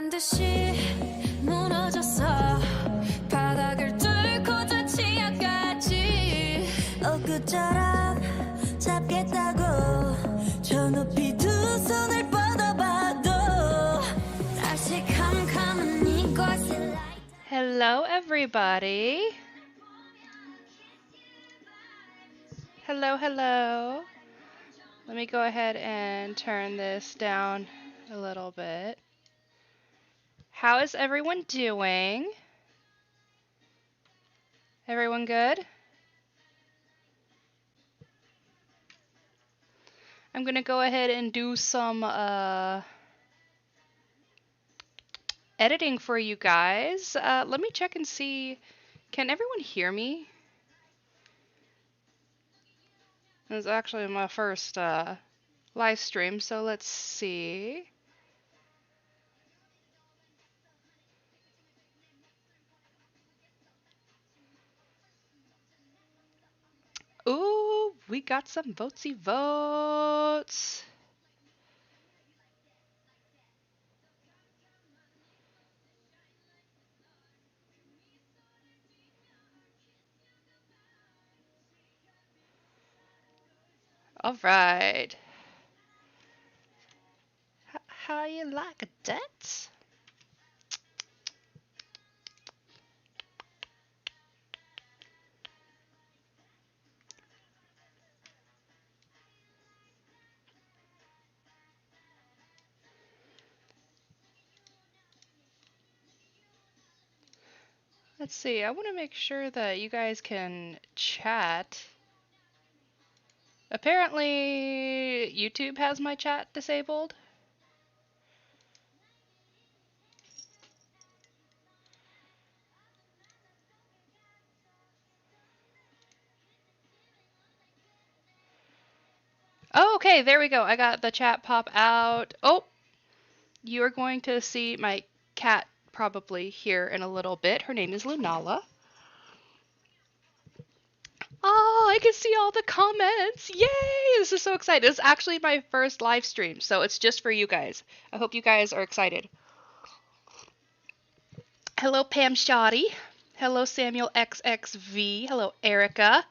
듯이 무너졌어 바닥을 뚫고 저 지하까지 엊그처럼 잡겠다고 저 높이 두 손을 뻗어봐도 다시 캄캄한 이곳에 Hello everybody. Hello. Let me go ahead and turn this down a little bit. How is everyone doing? Everyone good? I'm gonna go ahead and do some editing for you guys. Let me check and see, can everyone hear me? This is actually my first live stream, so let's see. Ooh, we got some votesy votes. All right. How you like that? Let's see, I want to make sure that you guys can chat. Apparently, YouTube has my chat disabled. Oh, okay, there we go. I got the chat pop out. Oh, you're going to see my cat probably here in a little bit. Her name is Lunala. Oh, I can see all the comments. Yay! This is so exciting. This is actually my first live stream, so it's just for you guys. I hope you guys are excited. Hello, Pam ShaDay. Hello, Samuel XXV. Hello, Erica.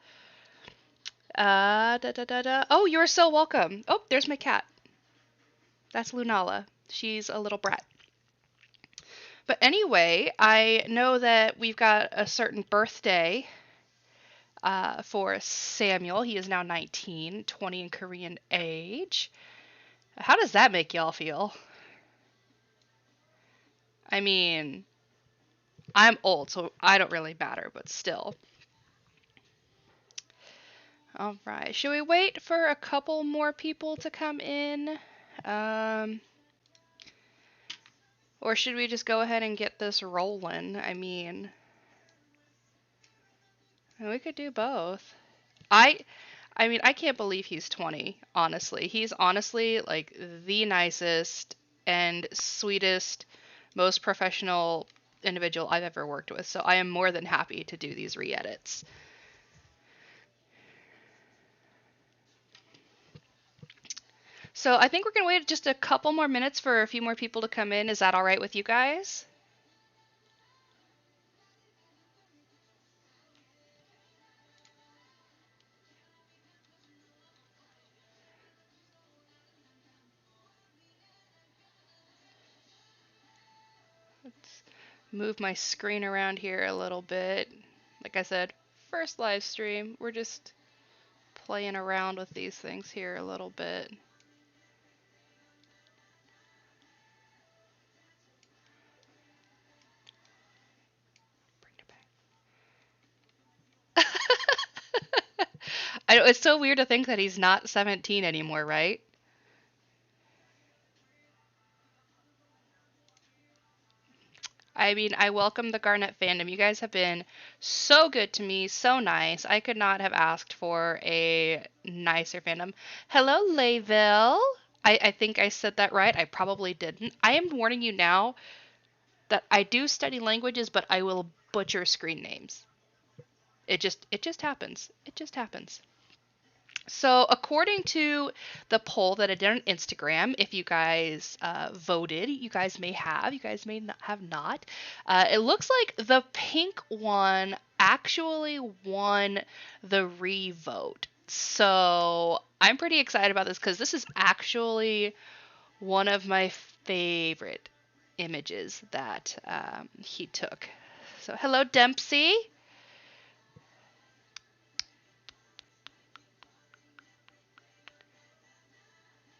Oh, you're so welcome. Oh, there's my cat. That's Lunala. She's a little brat. But anyway, I know that we've got a certain birthday for Samuel. He is now 19, 20 in Korean age. How does that make y'all feel? I mean, I'm old, so I don't really matter, but still. All right, should we wait for a couple more people to come in? Or should we just go ahead and get this rolling? I mean, we could do both. I mean, I can't believe he's 20, honestly. He's honestly like the nicest and sweetest, most professional individual I've ever worked with. So I am more than happy to do these re-edits. So I think we're going to wait just a couple more minutes for a few more people to come in. Is that all right with you guys? Let's move my screen around here a little bit. Like I said, first live stream. We're just playing around with these things here a little bit. It's so weird to think that he's not 17 anymore, right? I mean, I welcome the Garnet fandom. You guys have been so good to me, so nice. I could not have asked for a nicer fandom. Hello, Layville. I think I said that right. I probably didn't. I am warning you now that I do study languages, but I will butcher screen names. It just happens. It just happens. So, according to the poll that I did on Instagram, if you guys voted, you guys may not have not. It looks like the pink one actually won the revote. So, I'm pretty excited about this because this is actually one of my favorite images that he took. So, hello, Dempsey.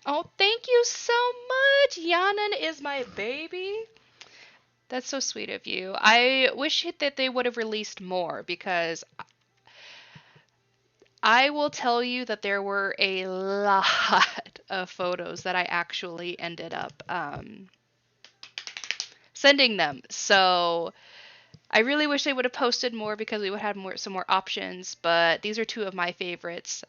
Oh, thank you so much. Yanan is my baby. That's so sweet of you. I wish that they would have released more because I will tell you that there were a lot of photos that I actually ended up sending them. So I really wish they would have posted more because we would have some more options. But these are two of my favorites.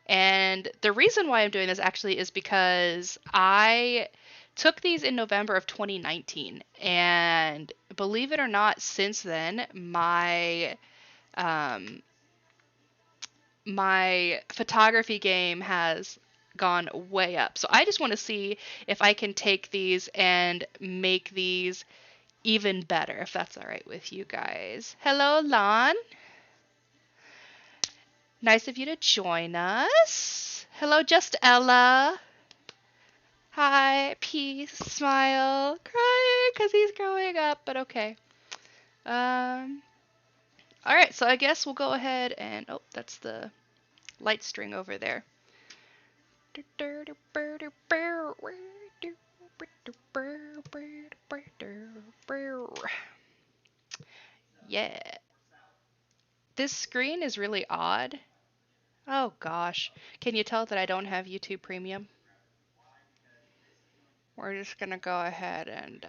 And the reason why I'm doing this actually is because I took these in November of 2019, and believe it or not, since then um, my photography game has gone way up. So I just want to see if I can take these and make these even better, if that's all right with you guys. Hello, Lon. Nice of you to join us. Hello, Just Ella. Hi, peace, smile, crying because he's growing up, but okay. Um, all right, so I guess we'll go ahead and, oh, that's the light string over there. Yeah. This screen is really odd. Oh gosh. Can you tell that I don't have YouTube Premium? We're just gonna go ahead and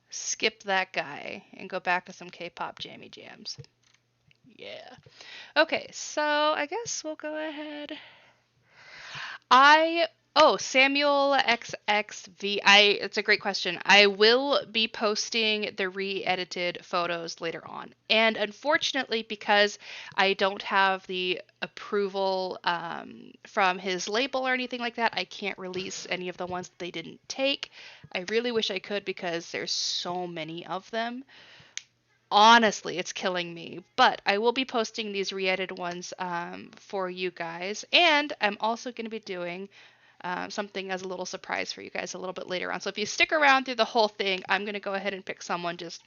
skip that guy and go back to some K-pop jammy jams. Yeah. Okay, so I guess we'll go ahead. Samuel XXV. It's a great question. I will be posting the re-edited photos later on. And unfortunately, because I don't have the approval from his label or anything like that, I can't release any of the ones that they didn't take. I really wish I could because there's so many of them. Honestly, it's killing me. But I will be posting these re-edited ones for you guys. And I'm also going to be doing something as a little surprise for you guys a little bit later on. So if you stick around through the whole thing, I'm going to go ahead and pick someone just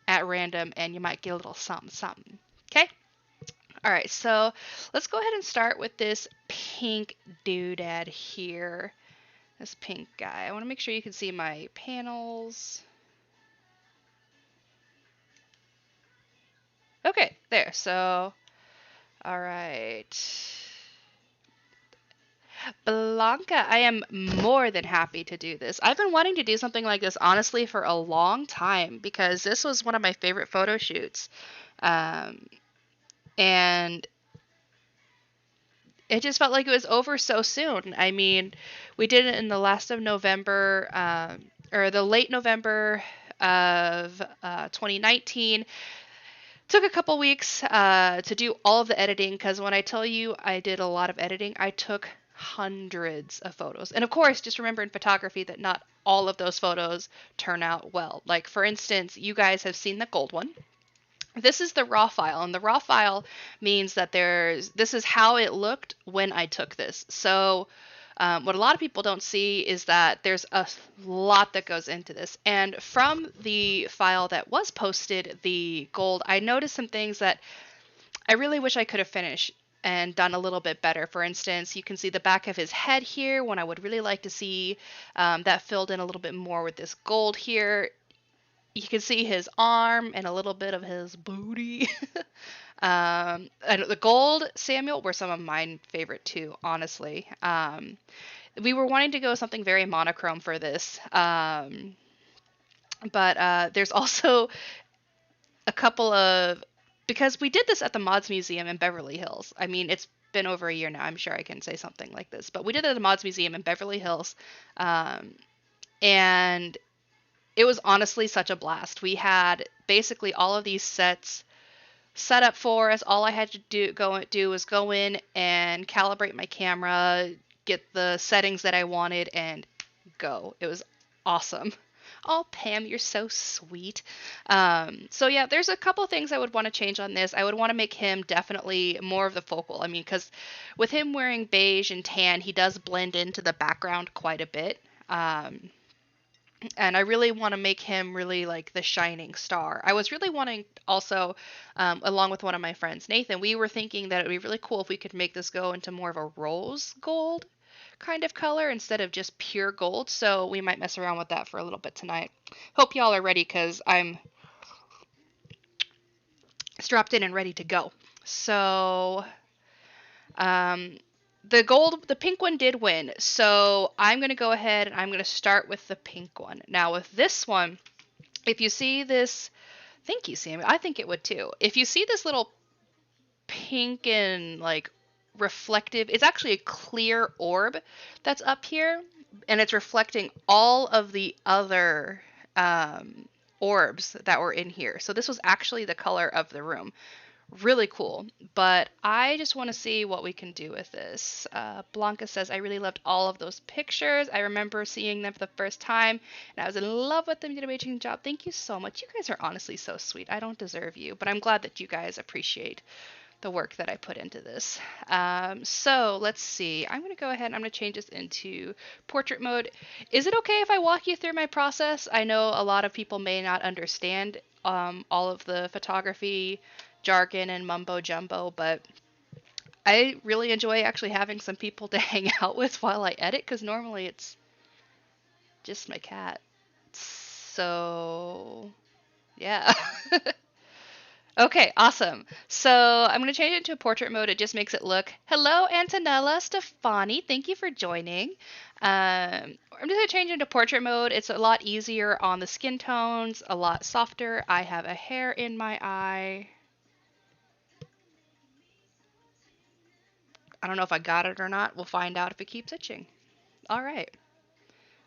at random, and you might get a little something, something. Okay? All right, so let's go ahead and start with this pink doodad here. This pink guy. I want to make sure you can see my panels. Okay, there. So, all right. Blanca, I am more than happy to do this. I've been wanting to do something like this, honestly, for a long time because this was one of my favorite photo shoots. Um, and it just felt like it was over so soon. I mean, we did it in the last of November, or the late November of 2019. Took a couple weeks to do all of the editing because when I tell you I did a lot of editing, I took hundreds of photos. And of course, just remember in photography that not all of those photos turn out well. Like, for instance, you guys have seen the gold one. This is the raw file, and the raw file means that this is how it looked when I took this. So what a lot of people don't see is that there's a lot that goes into this. And from the file that was posted, the gold, I noticed some things that I really wish I could have finished and done a little bit better. For instance, you can see the back of his head here when I would really like to see that filled in a little bit more with this gold here. You can see his arm and a little bit of his booty. And the gold Samuel were some of my favorite too, honestly. We were wanting to go something very monochrome for this. But there's also a couple of, because we did this at the Mods Museum in Beverly Hills. I mean, it's been over a year now. I'm sure I can say something like this, but we did it at the Mods Museum in Beverly Hills. And it was honestly such a blast. We had basically all of these sets set up for us. All I had to do was go in and calibrate my camera, get the settings that I wanted, and go. It was awesome. Oh, Pam, you're so sweet. So yeah, there's a couple things I would want to change on this. I would want to make him definitely more of the focal. I mean, because with him wearing beige and tan, he does blend into the background quite a bit. And I really want to make him really like the shining star. I was really wanting also, along with one of my friends, Nathan, we were thinking that it would be really cool if we could make this go into more of a rose gold kind of color instead of just pure gold. So we might mess around with that for a little bit tonight. Hope y'all are ready because I'm strapped in and ready to go. So, um, the pink one did win. So I'm going to go ahead and I'm going to start with the pink one. Now with this one, if you see this, thank you, Sammy. I think it would too. If you see this little pink and like reflective, it's actually a clear orb that's up here, and it's reflecting all of the other orbs that were in here. So this was actually the color of the room. Really cool. But I just want to see what we can do with this. Blanca says, I really loved all of those pictures. I remember seeing them for the first time, and I was in love with them. You did an amazing job. Thank you so much. You guys are honestly so sweet. I don't deserve you, but I'm glad that you guys appreciate the work that I put into this. So let's see. I'm going to go ahead and I'm going to change this into portrait mode. Is it okay if I walk you through my process? I know a lot of people may not understand all of the photography jargon and mumbo jumbo, but I really enjoy actually having some people to hang out with while I edit, because normally it's just my cat. So, yeah. Okay, awesome. So I'm going to change it to portrait mode. It just makes it look. Hello, Antonella Stefani. Thank you for joining. I'm just going to change it into portrait mode. It's a lot easier on the skin tones, a lot softer. I have a hair in my eye. I don't know if I got it or not. We'll find out if it keeps itching. All right.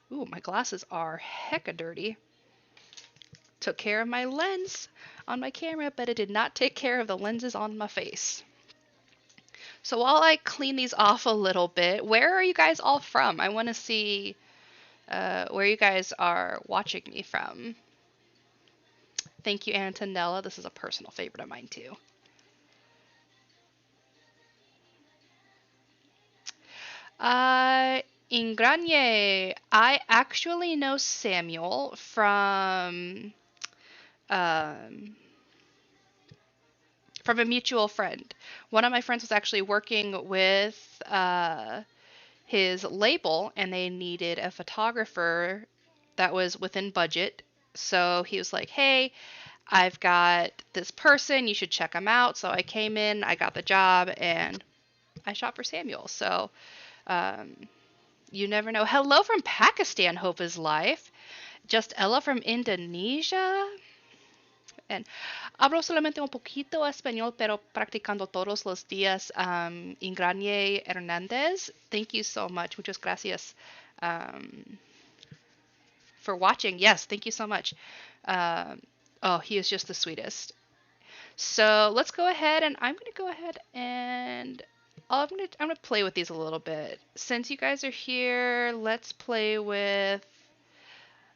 Ooh, my glasses are hecka dirty. Took care of my lens on my camera, but it did not take care of the lenses on my face. So while I clean these off a little bit, where are you guys all from? I want to see where you guys are watching me from. Thank you, Antonella. This is a personal favorite of mine, too. Ingranye. I actually know Samuel um, from a mutual friend. One of my friends was actually working with his label, and they needed a photographer that was within budget. So he was like, hey, I've got this person, you should check him out. So I came in, I got the job, and I shot for Samuel. So um, you never know. Hello from Pakistan, Hope is Life. Just Ella from Indonesia. And hablo solamente un poquito español, pero practicando todos los días. Ingranie Hernandez, thank you so much. Muchas gracias for watching. Yes, thank you so much. Oh, he is just the sweetest. So let's go ahead, and I'm gonna go ahead and I'm gonna play with these a little bit. Since you guys are here, let's play with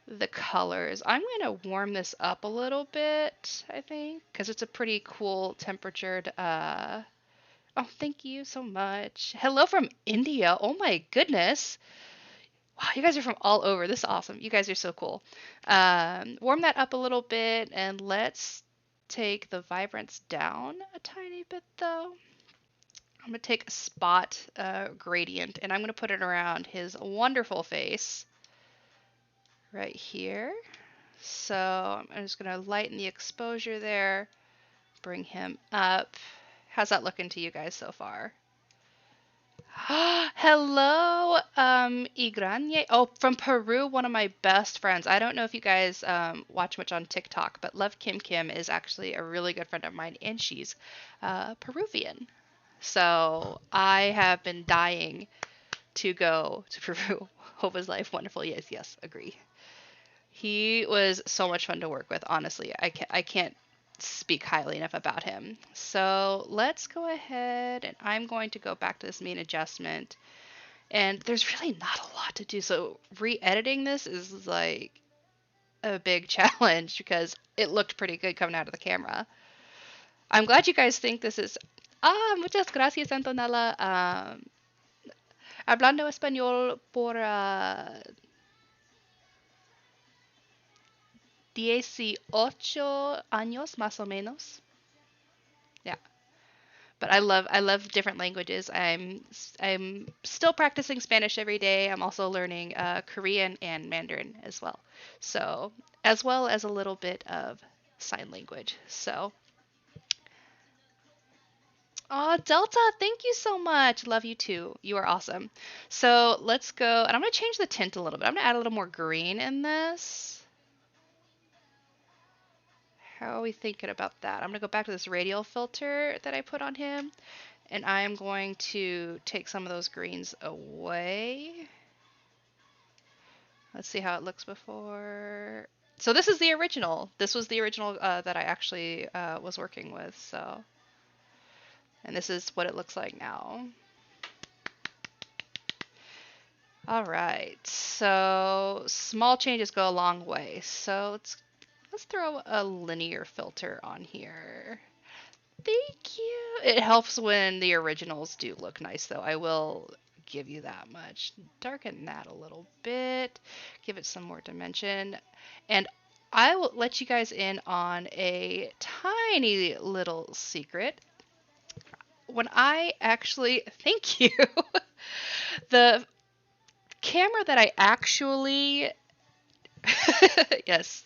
the colors. I'm going to warm this up a little bit, I think, because it's a pretty cool temperature to, oh, thank you so much. Hello from India. Oh my goodness. Wow, you guys are from all over. This is awesome. You guys are so cool. Warm that up a little bit, and let's take the vibrance down a tiny bit, though. I'm going to take a spot gradient, and I'm going to put it around his wonderful face right here. So I'm just going to lighten the exposure there, bring him up. How's that looking to you guys so far? Hello, Igranye. Oh, from Peru, one of my best friends. I don't know if you guys watch much on TikTok, but Love Kim Kim is actually a really good friend of mine, and she's Peruvian. So I have been dying to go to Peru. Hope is life wonderful. Yes, yes, agree. He was so much fun to work with, honestly. I can't speak highly enough about him. So let's go ahead, and I'm going to go back to this main adjustment. And there's really not a lot to do. So re-editing this is like a big challenge because it looked pretty good coming out of the camera. I'm glad you guys think this is... muchas gracias, Antonella. Hablando español por 18 años más o menos. Yeah. But I love different languages. I'm still practicing Spanish every day. I'm also learning Korean and Mandarin as well. So, as well as a little bit of sign language. So, oh, Delta, thank you so much. Love you too. You are awesome. So, let's go, and I'm going to change the tint a little bit. I'm going to add a little more green in this. How are we thinking about that? I'm going to go back to this radial filter that I put on him, and I'm going to take some of those greens away. Let's see how it looks before. So this is the original. This was the original that I actually was working with. So, and this is what it looks like now. All right. So small changes go a long way. So let's throw a linear filter on here. Thank you. It helps when the originals do look nice, though. I will give you that much. Darken that a little bit. Give it some more dimension. And I will let you guys in on a tiny little secret. When I actually... Thank you. The camera that I actually... Yes.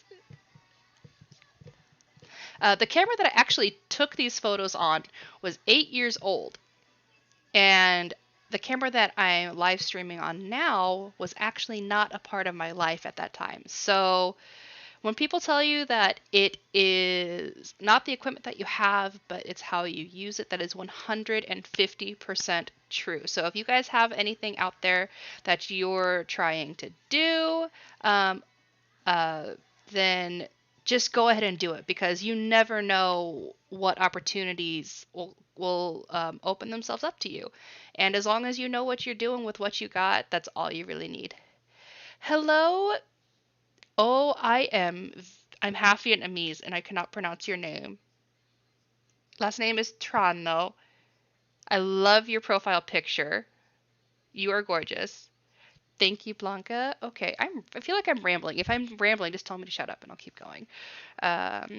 The camera that I actually took these photos on was 8 years old. And the camera that I'm live streaming on now was actually not a part of my life at that time. So when people tell you that it is not the equipment that you have, but it's how you use it, that is 150% true. So if you guys have anything out there that you're trying to do, then just go ahead and do it, because you never know what opportunities will open themselves up to you. And as long as you know what you're doing with what you got, that's all you really need. Hello. Oh, I'm half Vietnamese and I cannot pronounce your name. Last name is Tran, though. I love your profile picture. You are gorgeous. Thank you, Blanca. Okay, I feel like I'm rambling. If I'm rambling, just tell me to shut up and I'll keep going.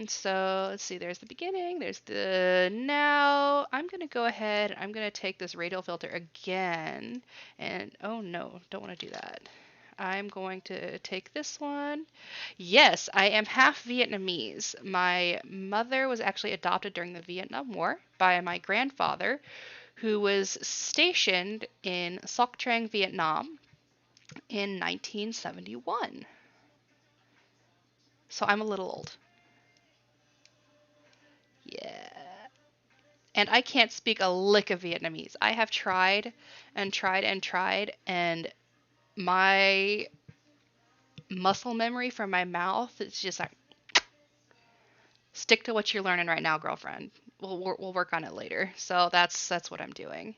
So let's see. There's the beginning. There's the now. I'm gonna go ahead. I'm gonna take this radial filter again. And oh no, don't want to do that. I'm going to take this one. Yes, I am half Vietnamese. My mother was actually adopted during the Vietnam War by my grandfather, who was stationed in Soc Trang, Vietnam in 1971. So I'm a little old. Yeah. And I can't speak a lick of Vietnamese. I have tried and tried and tried, and my muscle memory from my mouth is just like, stick to what you're learning right now, girlfriend. We'll work on it later. So that's what I'm doing.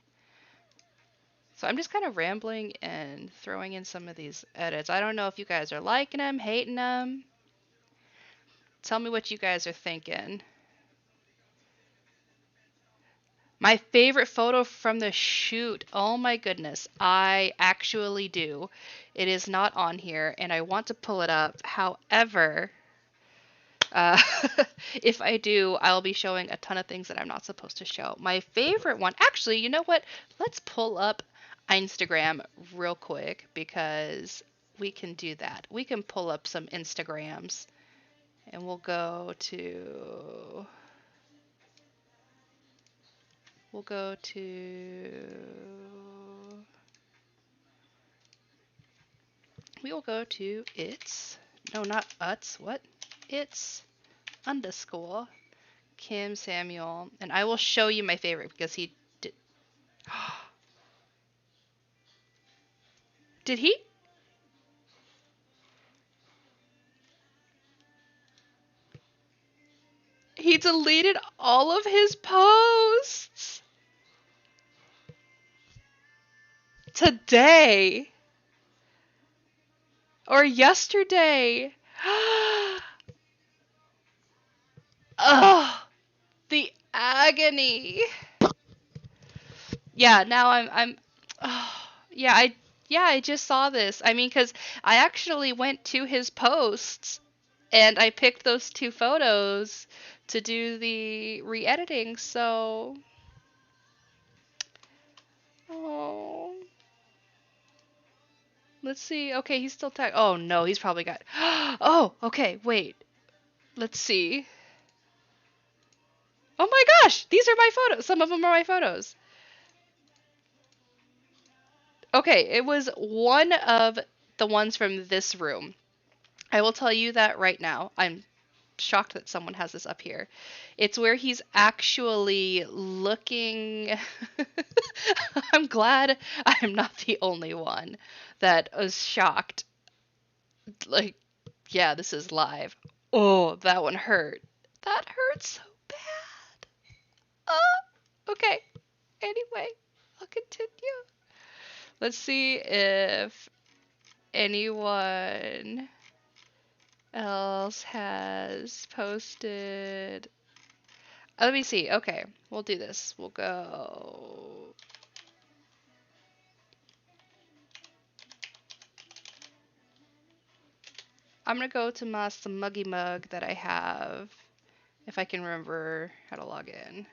So I'm just kind of rambling and throwing in some of these edits. I don't know if you guys are liking them, hating them. Tell me what you guys are thinking. My favorite photo from the shoot. Oh my goodness. I actually do. It is not on here and I want to pull it up. However, uh, if I do, I'll be showing a ton of things that I'm not supposed to show. My favorite one, actually, you know what? Let's pull up Instagram real quick because we can do that. We can pull up some Instagrams and we'll go to it's, no, not Uts, what? It's _ Kim Samuel, and I will show you my favorite because he did. Did he? He deleted all of his posts today or yesterday. Oh, the agony. Yeah, now I'm oh, I just saw this. I mean, cuz I actually went to his posts and I picked those two photos to do the re-editing. So, oh, let's see. Okay, he's still tagged. Oh no, he's probably got. Oh, okay, wait. Let's see. Oh my gosh, these are my photos. Some of them are my photos. Okay, it was one of the ones from this room. I will tell you that right now. I'm shocked that someone has this up here. It's where he's actually looking. I'm glad I'm not the only one that was shocked. Like, yeah, this is live. Oh, that one hurt. That hurt so bad. Okay. Anyway, I'll continue. Let's see if anyone else has posted. Let me see. Okay, we'll do this. We'll go. I'm gonna go to my smuggy mug that I have, if I can remember how to log in.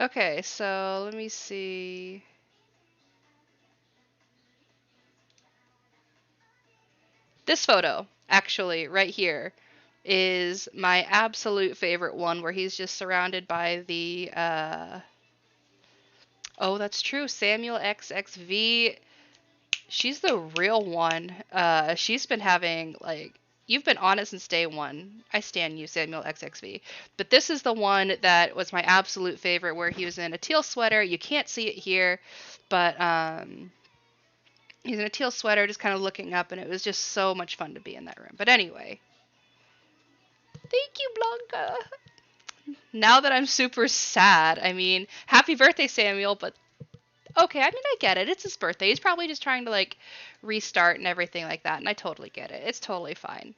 Okay, so let me see. This photo, actually, right here, is my absolute favorite one where he's just surrounded by the, oh, that's true, Samuel XXV. She's the real one. She's been having, like, you've been on it since day one. I stan you, Samuel XXV. But this is the one that was my absolute favorite where he was in a teal sweater. You can't see it here, but, he's in a teal sweater just kind of looking up, and it was just so much fun to be in that room. But anyway. Thank you, Blanca. Now that I'm super sad, I mean, happy birthday, Samuel, but okay, I mean, I get it. It's his birthday. He's probably just trying to, like, restart and everything like that, and I totally get it. It's totally fine.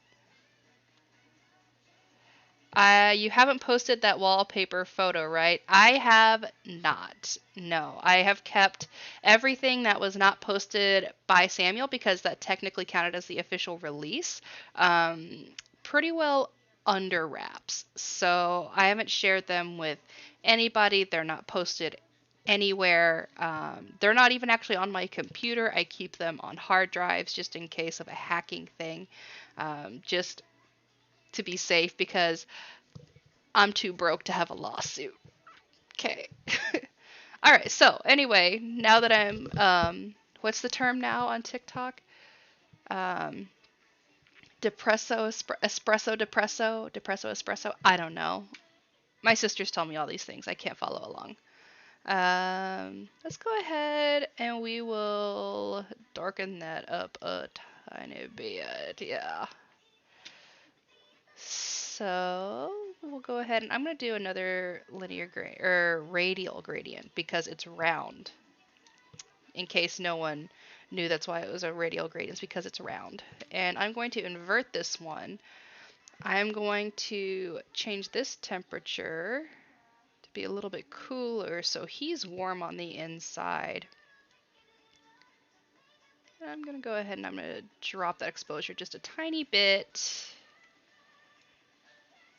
You haven't posted that wallpaper photo, right? I have not. No, I have kept everything that was not posted by Samuel because that technically counted as the official release. Pretty well under wraps. So I haven't shared them with anybody. They're not posted anywhere. They're not even actually on my computer. I keep them on hard drives just in case of a hacking thing. Just to be safe because I'm too broke to have a lawsuit. Okay. All right. So anyway, now that I'm, what's the term now on TikTok? Depresso, depresso, espresso. I don't know. My sisters tell me all these things. I can't follow along. Let's go ahead and we will darken that up a tiny bit. Yeah. So we'll go ahead and I'm going to do another linear or radial gradient because it's round. In case no one knew, that's why it was a radial gradient, it's because it's round. And I'm going to invert this one. I'm going to change this temperature to be a little bit cooler so he's warm on the inside. And I'm going to go ahead and I'm going to drop that exposure just a tiny bit.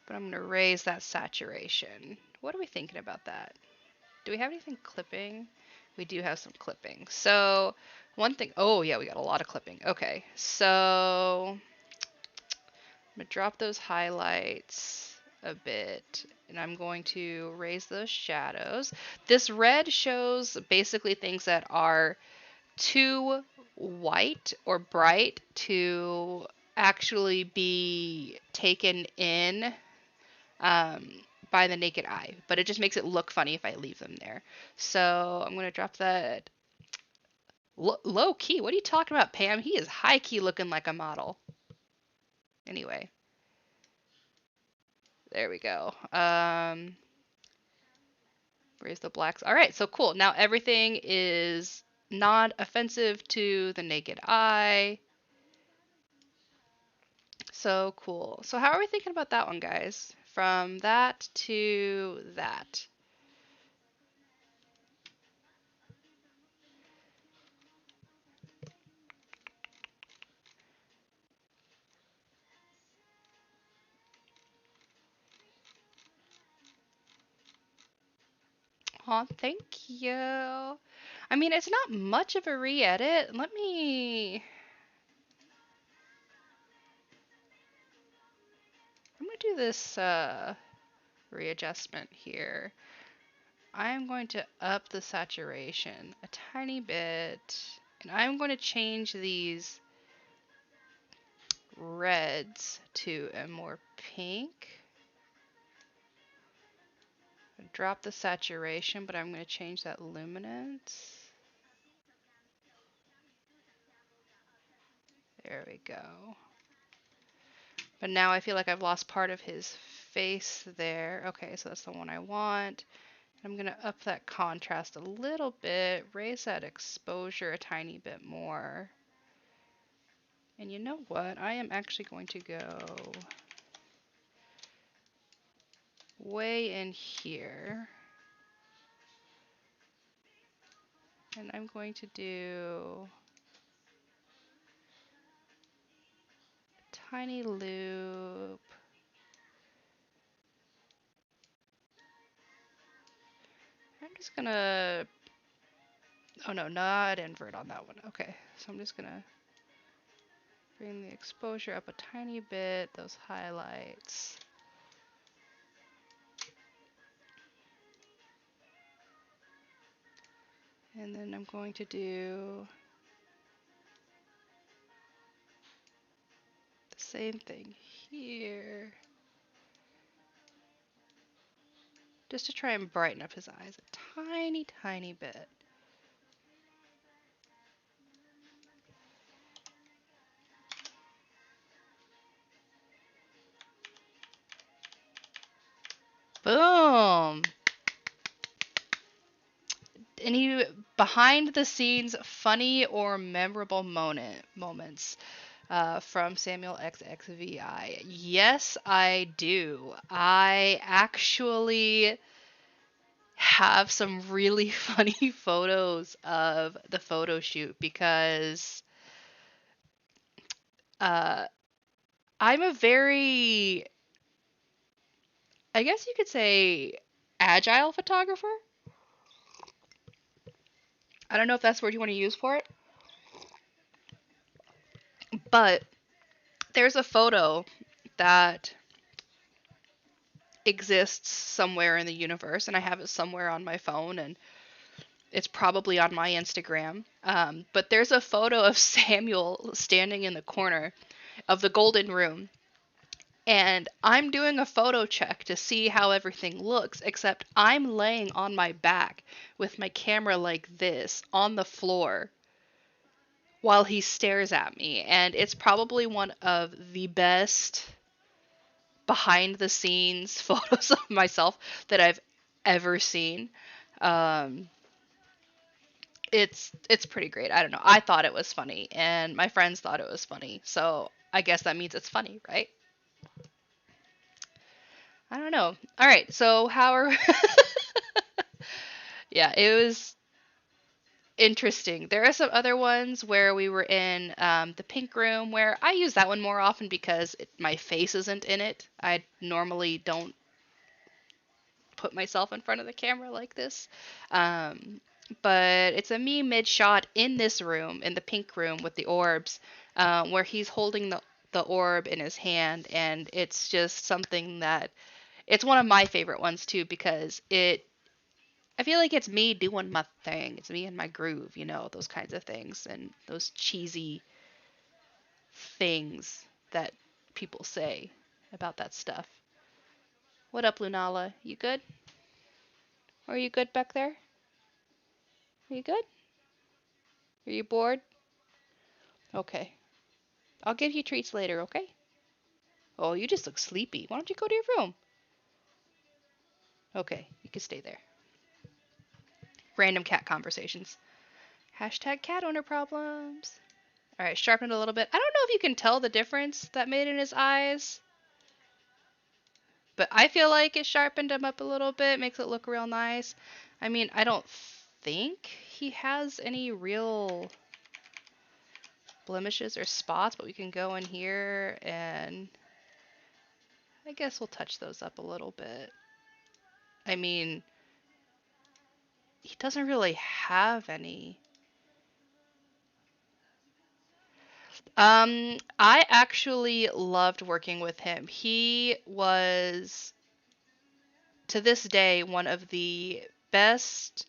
But I'm going to raise that saturation. What are we thinking about that? Do we have anything clipping? We do have some clipping. So one thing, oh yeah, we got a lot of clipping. Okay, so I'm going to drop those highlights a bit and I'm going to raise those shadows. This red shows basically things that are too white or bright to actually be taken in by the naked eye, but it just makes it look funny if I leave them there. So I'm going to drop that low key. What are you talking about, Pam? He is high key looking like a model. Anyway, there we go. Raise the blacks. All right, so cool. Now everything is not offensive to the naked eye. So cool. So how are we thinking about that one, guys? From that to that. Oh, thank you. I mean, it's not much of a re-edit. I'm gonna do this readjustment here. I'm going to up the saturation a tiny bit, and I'm going to change these reds to a more pink. Drop the saturation, but I'm going to change that luminance. There we go. But now I feel like I've lost part of his face there. Okay, so that's the one I want. I'm going to up that contrast a little bit, raise that exposure a tiny bit more. And you know what? I am actually going to go way in here. And I'm going to do a tiny loop. I'm just gonna, oh no, not invert on that one. Okay, so I'm just gonna bring the exposure up a tiny bit, those highlights. And then I'm going to do the same thing here. Just to try and brighten up his eyes a tiny, tiny bit. Boom! Any behind the scenes funny or memorable moments from Samuel XXVI? Yes, I do. I actually have some really funny photos of the photo shoot because uh, I'm a very, I guess you could say, agile photographer. I don't know if that's the word you want to use for it, but there's a photo that exists somewhere in the universe, and I have it somewhere on my phone, and it's probably on my Instagram. But there's a photo of Samuel standing in the corner of the golden room, and I'm doing a photo check to see how everything looks, except I'm laying on my back with my camera like this on the floor while he stares at me, and it's probably one of the best behind the scenes photos of myself that I've ever seen. Um, it's pretty great. I don't know. I thought it was funny, and my friends thought it was funny. So I guess that means it's funny, right? I don't know. All right. So how are? Yeah, it was interesting. There are some other ones where we were in the pink room, where I use that one more often because my face isn't in it. I normally don't put myself in front of the camera like this. Um, but it's a me mid shot in this room, in the pink room with the orbs, where he's holding the orb in his hand, and it's just something that it's one of my favorite ones too because I feel like it's me doing my thing. It's me in my groove, those kinds of things and those cheesy things that people say about that stuff. What up, Lunala? You good? Are you good back there? Are you good? Are you bored? Okay. I'll give you treats later, okay? Oh, you just look sleepy. Why don't you go to your room? Okay, you can stay there. Random cat conversations. Hashtag cat owner problems. All right, sharpen it a little bit. I don't know if you can tell the difference that made in his eyes, but I feel like it sharpened him up a little bit, makes it look real nice. I mean, I don't think he has any real blemishes or spots, but we can go in here and I guess we'll touch those up a little bit. I mean, he doesn't really have any. I actually loved working with him. He was, to this day, one of the best,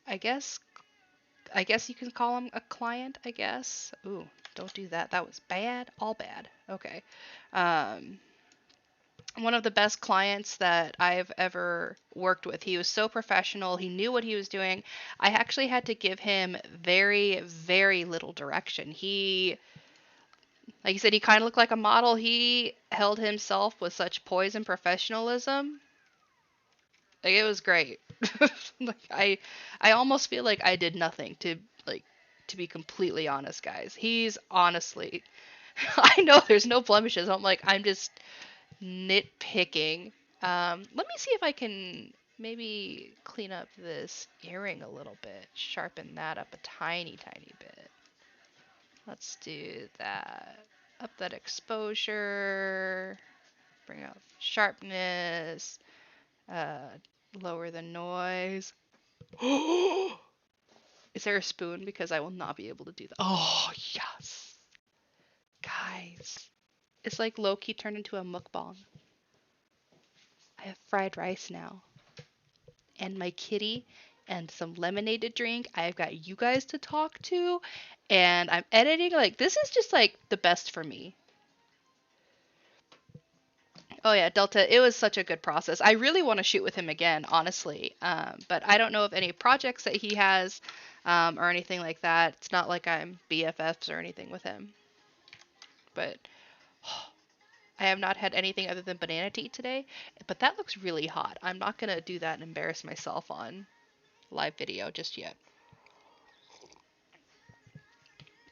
I guess, I guess you can call him a client, I guess. Ooh, don't do that. That was bad. All bad. Okay. Um, One of the best clients that I've ever worked with. He was so professional. He knew what he was doing. I actually had to give him very, very little direction. Like you said, he kind of looked like a model. He held himself with such poise and professionalism. Like, it was great. Like, I almost feel like I did nothing to be completely honest, guys. He's honestly, I know there's no blemishes. I'm just nitpicking. Let me see if I can maybe clean up this earring a little bit, sharpen that up a tiny, tiny bit. Let's do that. Up that exposure, bring out sharpness, uh, lower the noise. Is there a spoon? Because I will not be able to do that. Oh, yes. Guys, it's like low-key turned into a mukbang. I have fried rice now. And my kitty and some lemonade to drink. I've got you guys to talk to. And I'm editing. Like, this is just like the best for me. Oh yeah, Delta, it was such a good process. I really want to shoot with him again, honestly. But I don't know of any projects that he has or anything like that. It's not like I'm BFFs or anything with him. But I have not had anything other than banana tea today. But that looks really hot. I'm not going to do that and embarrass myself on live video just yet.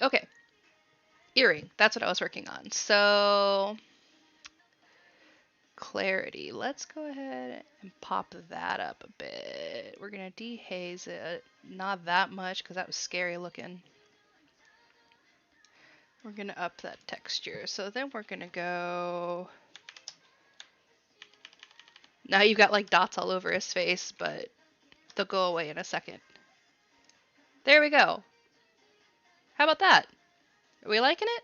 Okay, earring. That's what I was working on. So clarity. Let's go ahead and pop that up a bit. We're gonna dehaze it. Not that much because that was scary looking. We're gonna up that texture. So then we're gonna go. Now you've got like dots all over his face, but they'll go away in a second. There we go. How about that? Are we liking it?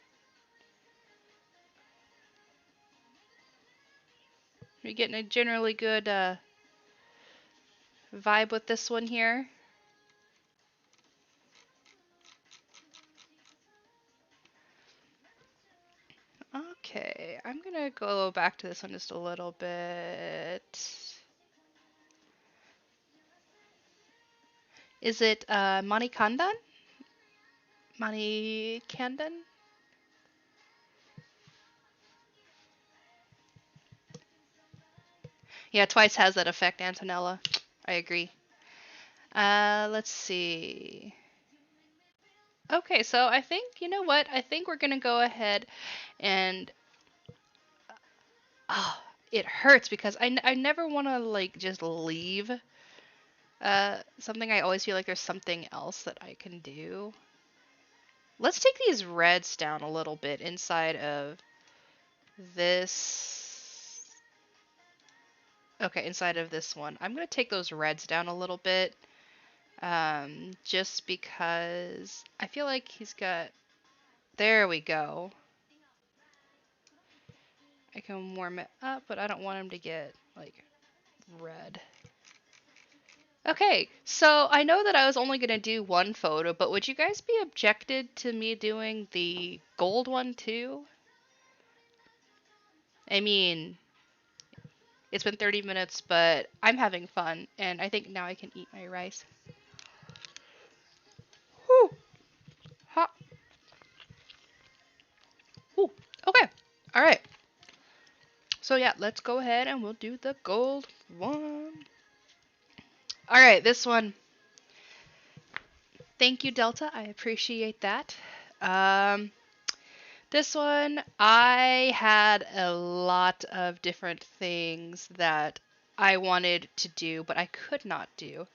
Are we getting a generally good vibe with this one here? Okay, I'm gonna go back to this one just a little bit. Is it Manikandan? Manikandan? Yeah, twice has that effect, Antonella. I agree. Let's see. Okay, so I think, you know what? I think we're gonna go ahead and oh, it hurts because I never want to like just leave something. I always feel like there's something else that I can do. Let's take these reds down a little bit inside of this. Okay, inside of this one. I'm going to take those reds down a little bit. Just because I feel like he's got... There we go. I can warm it up, but I don't want him to get, like, red. Okay, so I know that I was only going to do one photo, but would you guys be objected to me doing the gold one too? I mean, it's been 30 minutes, but I'm having fun, and I think now I can eat my rice. Whew. Hot. Ooh. Okay. All right. So yeah, let's go ahead and we'll do the gold one. All right, this one. Thank you, Delta. I appreciate that. Um, this one, I had a lot of different things that I wanted to do, but I could not do.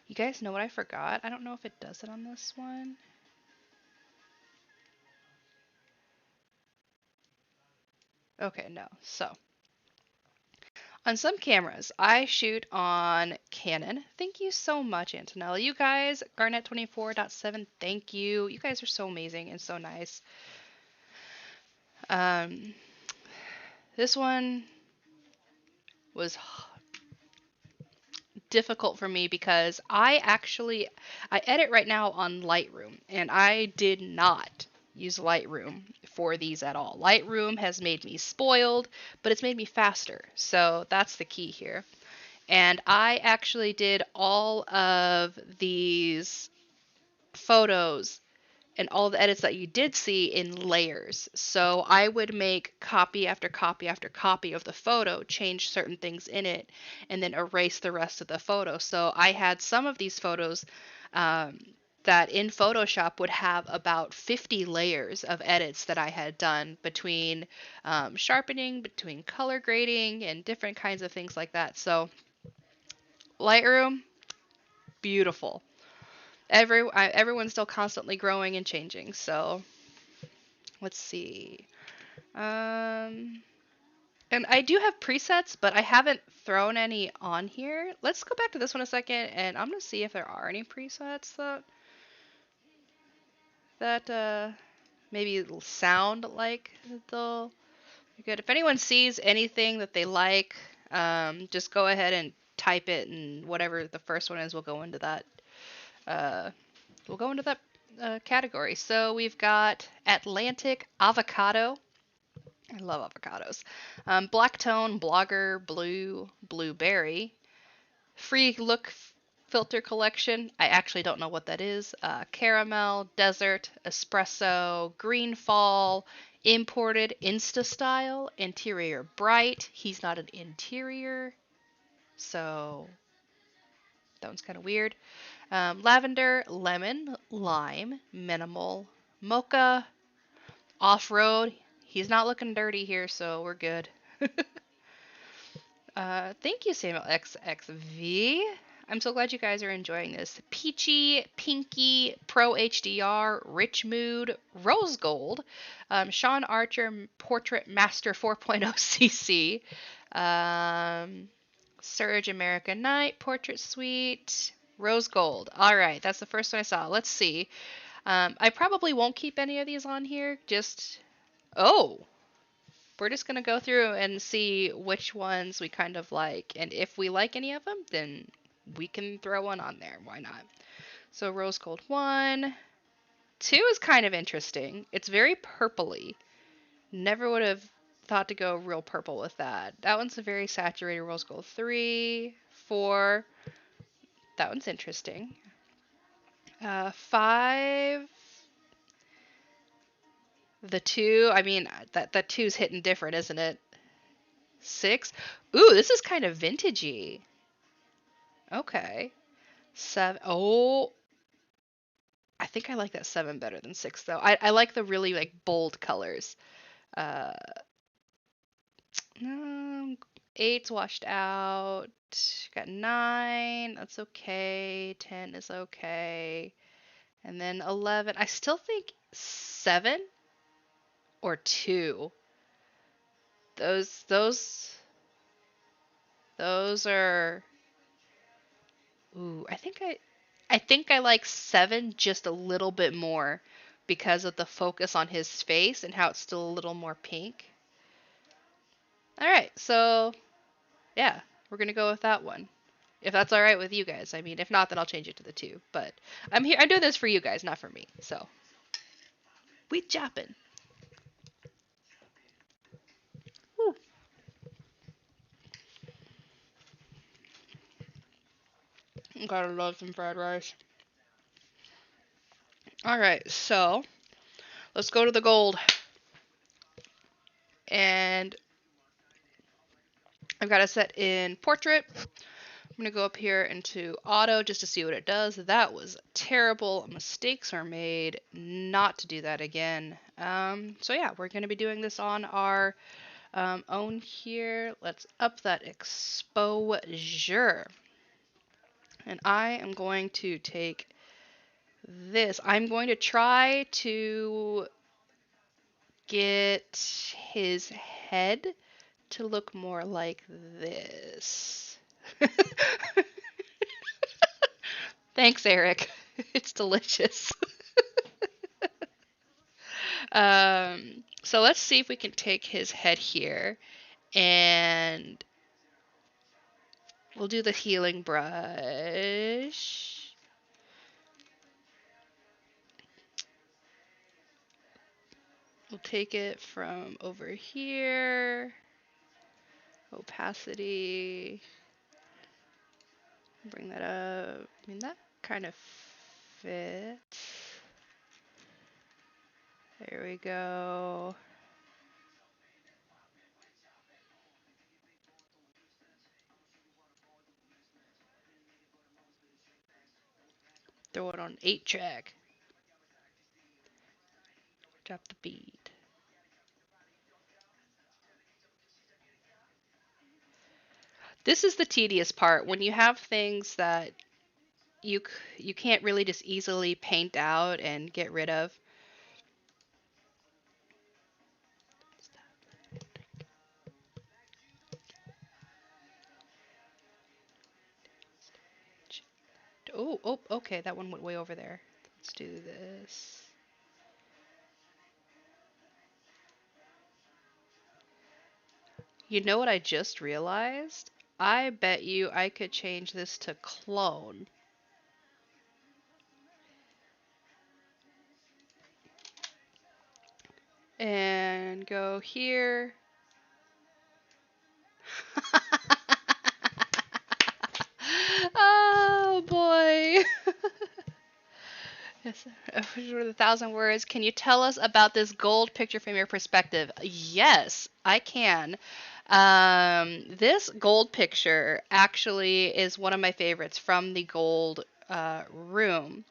You guys know what I forgot? I don't know if it does it on this one. Okay, no. So, on some cameras, I shoot on Canon. Thank you so much, Antonella. You guys, Garnet24.7, thank you. You guys are so amazing and so nice. Um, this one was difficult for me because I edit right now on Lightroom, and I did not use Lightroom for these at all. Lightroom has made me spoiled, but it's made me faster. So that's the key here. And I actually did all of these photos and all the edits that you did see in layers. So I would make copy after copy after copy of the photo, change certain things in it, and then erase the rest of the photo. So I had some of these photos um, that in Photoshop would have about 50 layers of edits that I had done between sharpening, between color grading, and different kinds of things like that. So Lightroom, beautiful. Everyone's still constantly growing and changing. So let's see. Um, and I do have presets, but I haven't thrown any on here. Let's go back to this one a second, and I'm gonna see if there are any presets that maybe sound like they'll be good. If anyone sees anything that they like, just go ahead and type it, and whatever the first one is, we'll go into that. Uh, we'll go into that category. So we've got Atlantic Avocado. I love avocados. Black Tone, Blogger, Blue, Blueberry. Free Look Filter Collection. I actually don't know what that is. Caramel, Desert, Espresso, Green Fall, Imported, Insta Style, Interior Bright. He's not an interior, so that one's kind of weird. Lavender, Lemon, Lime, Minimal, Mocha, Off Road. He's not looking dirty here, so we're good. Thank you, Samuel XXV. I'm so glad you guys are enjoying this. Peachy, Pinky, Pro HDR, Rich Mood, Rose Gold, Sean Archer, Portrait Master 4.0 CC, Surge American Night, Portrait Suite, Rose Gold. All right, that's the first one I saw. Let's see. I probably won't keep any of these on here. Oh, we're just going to go through and see which ones we kind of like. And if we like any of them, then we can throw one on there. Why not? So Rose Gold 1. 2 is kind of interesting. It's very purpley. Never would have thought to go real purple with that. That one's a very saturated Rose Gold 3. 4. That one's interesting. 5. The 2. I mean, that 2's hitting different, isn't it? 6. Ooh, this is kind of vintagey. Okay. 7. Oh, I think I like that 7 better than 6 though. I like the really like bold colors. Uh, no, 8's washed out. Got 9. That's okay. 10 is okay. And then 11. I still think 7 or 2. Those those are. Ooh, I think I like 7 just a little bit more because of the focus on his face and how it's still a little more pink. All right, so yeah, we're gonna go with that one. If that's all right with you guys. I mean, if not, then I'll change it to the 2. But I'm here. I'm doing this for you guys, not for me. So we japping. Whew. Gotta love some fried rice. All right, so let's go to the gold. And I've got it set in portrait. I'm going to go up here into auto just to see what it does. That was terrible. Mistakes are made. Not to do that again. So yeah, we're going to be doing this on our own here. Let's up that exposure. And I am going to take this. I'm going to try to get his head to look more like this. Thanks, Eric. It's delicious. So let's see if we can take his head here and we'll do the healing brush. We'll take it from over here. Opacity. Bring that up. I mean, that kind of fits. There we go. Throw it on 8-track. Drop the beat. This is the tedious part when you have things that you you can't really just easily paint out and get rid of. Oh, okay, that one went way over there. Let's do this. You know what I just realized? I bet you I could change this to clone. And go here. Oh boy. Yes, with 1,000 words. Can you tell us about this gold picture from your perspective? Yes, I can. This gold picture actually is one of my favorites from the gold room,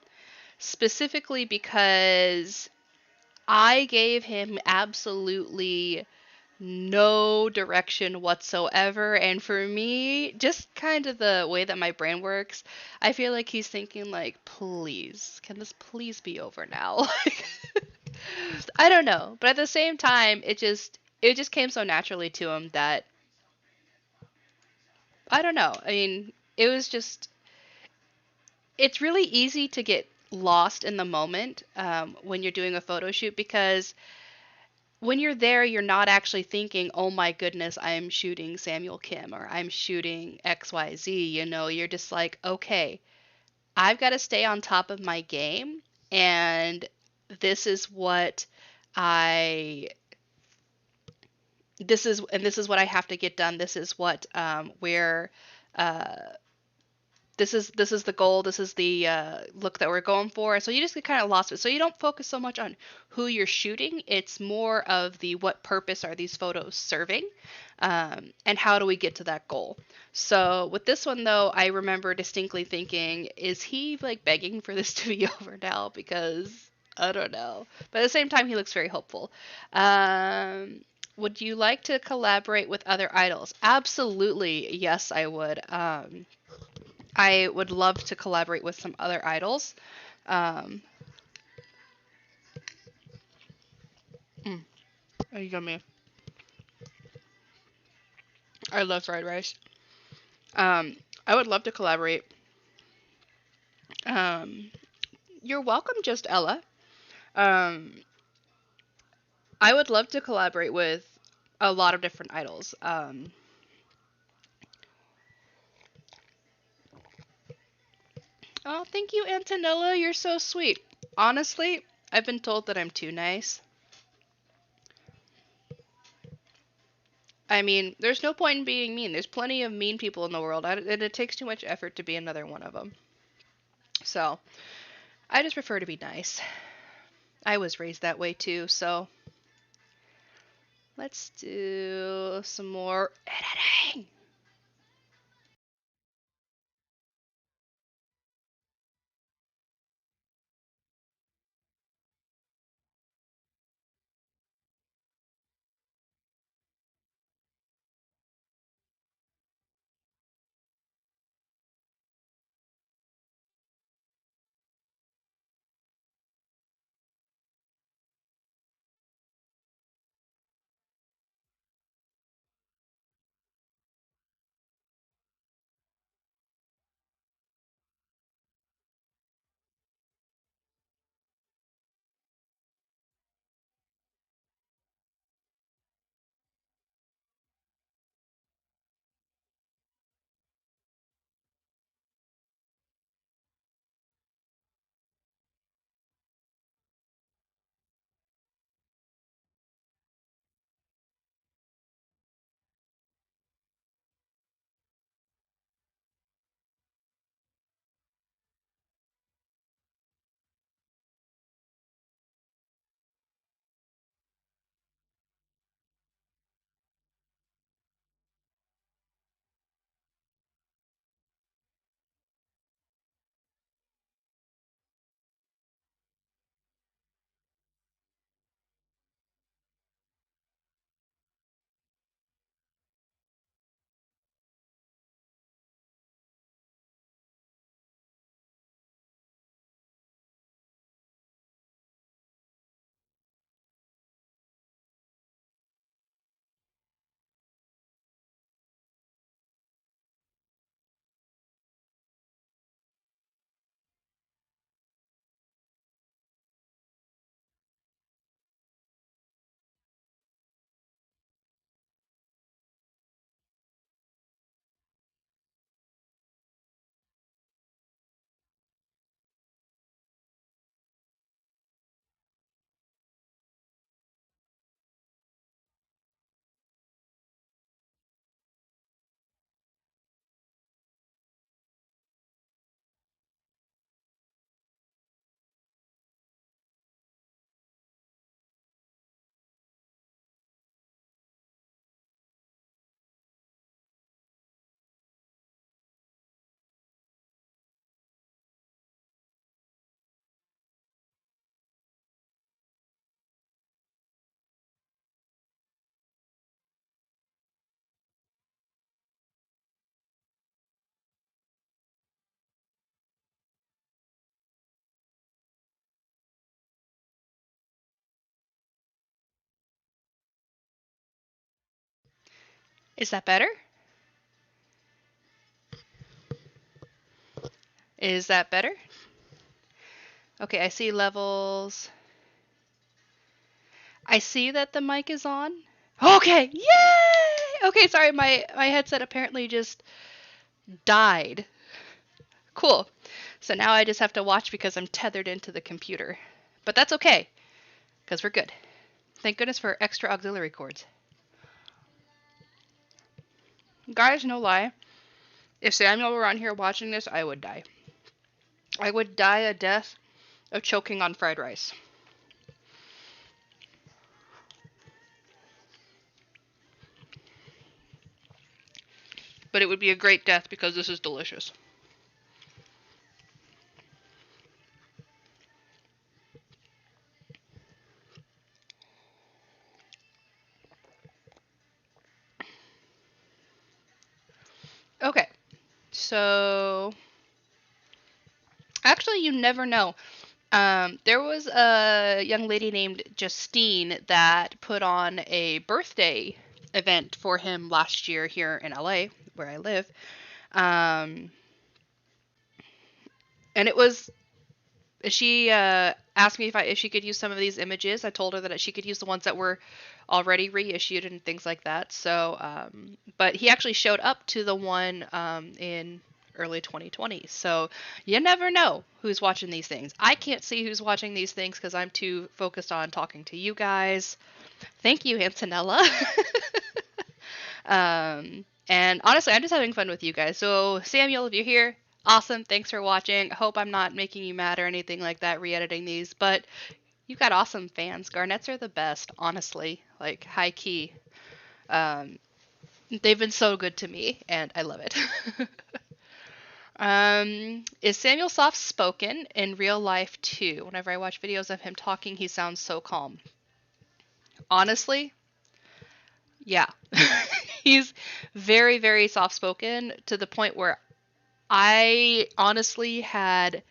specifically because I gave him absolutely no direction whatsoever. And for me, just kind of the way that my brain works, I feel like he's thinking like, please, can this please be over now? I don't know, but at the same time, it just came so naturally to him that I don't know. I mean, it was just it's really easy to get lost in the moment when you're doing a photo shoot because when you're there, you're not actually thinking, oh my goodness, I'm shooting Samuel Kim or I'm shooting XYZ. You're just like, okay, I've got to stay on top of my game. And this is what I. This is what I have to get done. This is what where uh, this is the goal. This is the look that we're going for. So you just get kind of lost with it. So you don't focus so much on who you're shooting. It's more of the what purpose are these photos serving, and how do we get to that goal. So with this one though, I remember distinctly thinking, is he like begging for this to be over now? Because I don't know. But at the same time, he looks very hopeful. Would you like to collaborate with other idols? Absolutely, yes, I would. I would love to collaborate with some other idols. Um, mm, yummy. I love fried rice. I would love to collaborate. Um, you're welcome, just Ella. Um, I would love to collaborate with a lot of different idols. Oh, thank you, Antonella. You're so sweet. Honestly, I've been told that I'm too nice. I mean, there's no point in being mean. There's plenty of mean people in the world. It takes too much effort to be another one of them. So, I just prefer to be nice. I was raised that way too, so let's do some more editing. Is that better? Is that better? Okay, I see levels. I see that the mic is on. Okay, yay! Okay, sorry, my headset apparently just died. Cool. So now I just have to watch because I'm tethered into the computer. But that's okay, because we're good. Thank goodness for extra auxiliary cords. Guys, no lie. If Samuel were on here watching this, I would die. I would die a death of choking on fried rice. But it would be a great death because this is delicious. Okay, so actually, you never know. There was a young lady named Justine that put on a birthday event for him last year here in LA, where I live. And it was she asked me if she could use some of these images. I told her that she could use the ones that were already reissued and things like that. So, but he actually showed up to the one in early 2020. So you never know who's watching these things. I can't see who's watching these things because I'm too focused on talking to you guys. Thank you, Antonella. And honestly, I'm just having fun with you guys. So Samuel, if you're here, awesome. Thanks for watching. Hope I'm not making you mad or anything like that re-editing these, but you've got awesome fans. Garnets are the best, honestly. Like, high key. They've been so good to me, and I love it. Is Samuel soft spoken in real life too? Whenever I watch videos of him talking, he sounds so calm. Honestly, yeah. He's very, very soft spoken to the point where I honestly had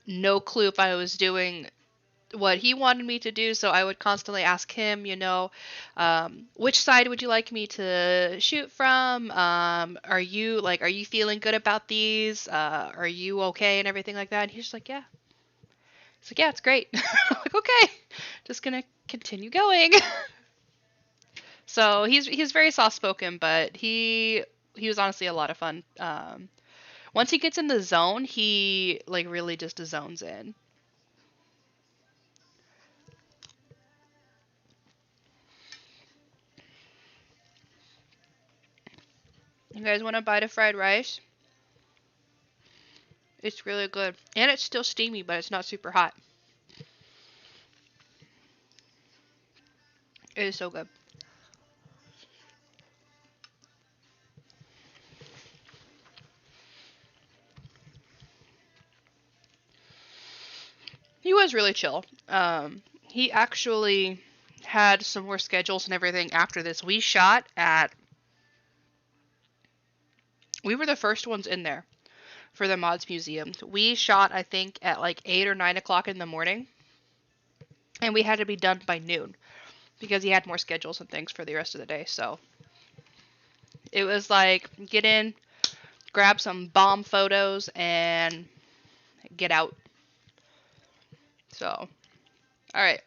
no clue if I was doing what he wanted me to do, so I would constantly ask him, which side would you like me to shoot from? Are you feeling good about these? Are you okay and everything like that? And he's just like, yeah. He's like, yeah, it's great. I'm like, okay, just gonna continue going. So he's very soft spoken, but he was honestly a lot of fun. Once he gets in the zone, he like really just zones in. You guys want a bite of fried rice? It's really good. And it's still steamy, but it's not super hot. It is so good. He was really chill. He actually had some more schedules and everything after this. We were the first ones in there for the Mods Museum. We shot, I think, at like 8 or 9 o'clock in the morning. And we had to be done by noon because he had more schedules and things for the rest of the day. So it was like, get in, grab some bomb photos, and get out. So, all right.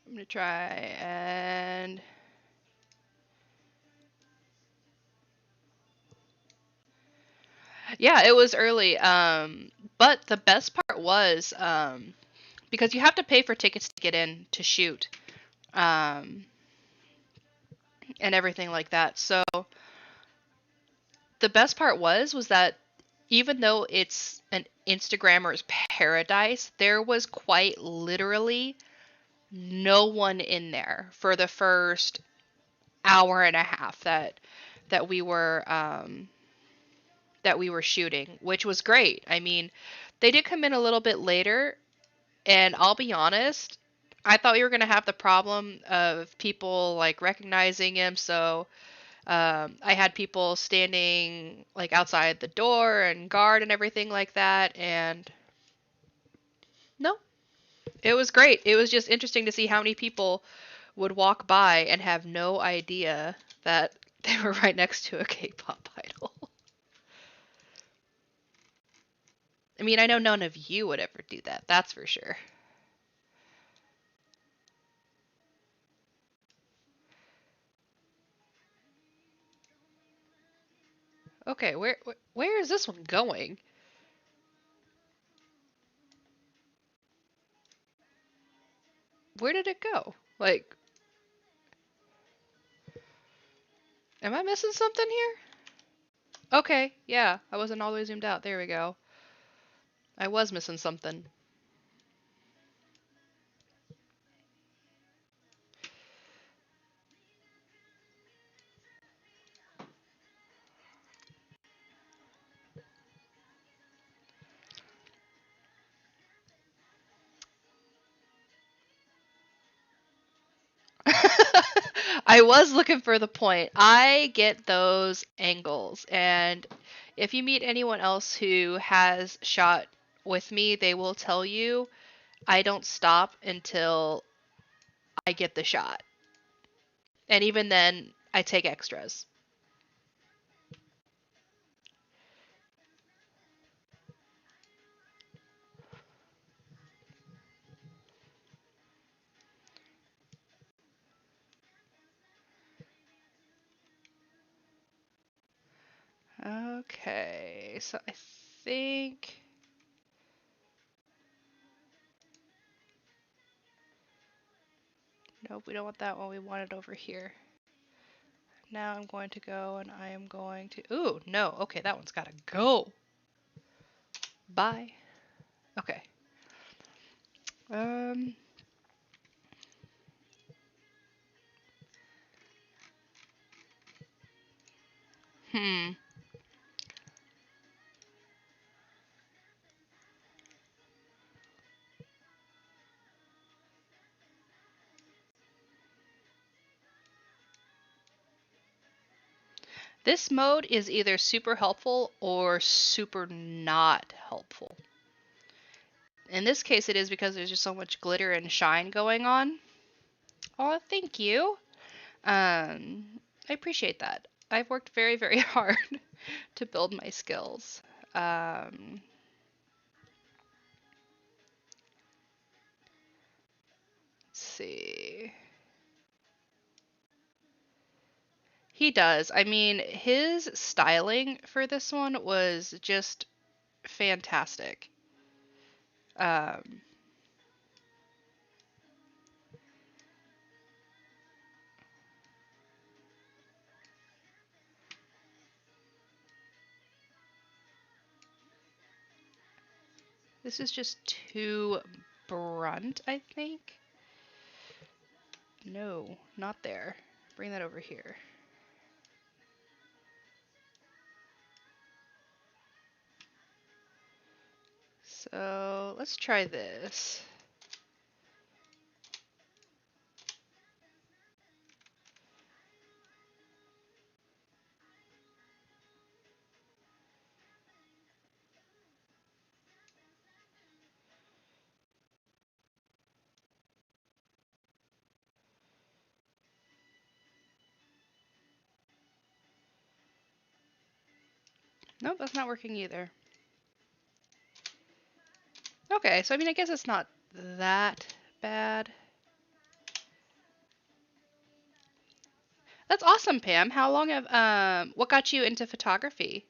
I'm going to try and... Yeah, it was early. But the best part was, because you have to pay for tickets to get in to shoot, um, and everything like that. So the best part was that even though it's an Instagrammer's paradise, there was quite literally no one in there for the first hour and a half that we were shooting, which was great. I mean, they did come in a little bit later, and I'll be honest, I thought we were gonna have the problem of people like recognizing him, so I had people standing like outside the door and guard and everything like that, and no, It was great. It was just interesting to see how many people would walk by and have no idea that they were right next to a K-pop idol. I mean, I know none of you would ever do that, that's for sure. Okay, where is this one going? Where did it go? Like, am I missing something here? Okay, yeah, I wasn't all the way zoomed out. There we go. I was missing something. I was looking for the point. I get those angles, and if you meet anyone else who has shot with me, they will tell you I don't stop until I get the shot. And even then, I take extras. Okay, so I think. Nope, we don't want that one. We want it over here. Now I'm going to go and I am going to. Ooh, no. Okay, that one's got to go. Bye. Okay. Um. Hmm. This mode is either super helpful or super not helpful. In this case, it is because there's just so much glitter and shine going on. Oh, thank you. I appreciate that. I've worked very, very hard to build my skills. Um, let's see. He does. I mean, his styling for this one was just fantastic. Um, this is just too brunt, I think. No, not there. Bring that over here. So let's try this. Nope, that's not working either. Okay, so I mean, I guess it's not that bad. That's awesome, Pam. How long have what got you into photography?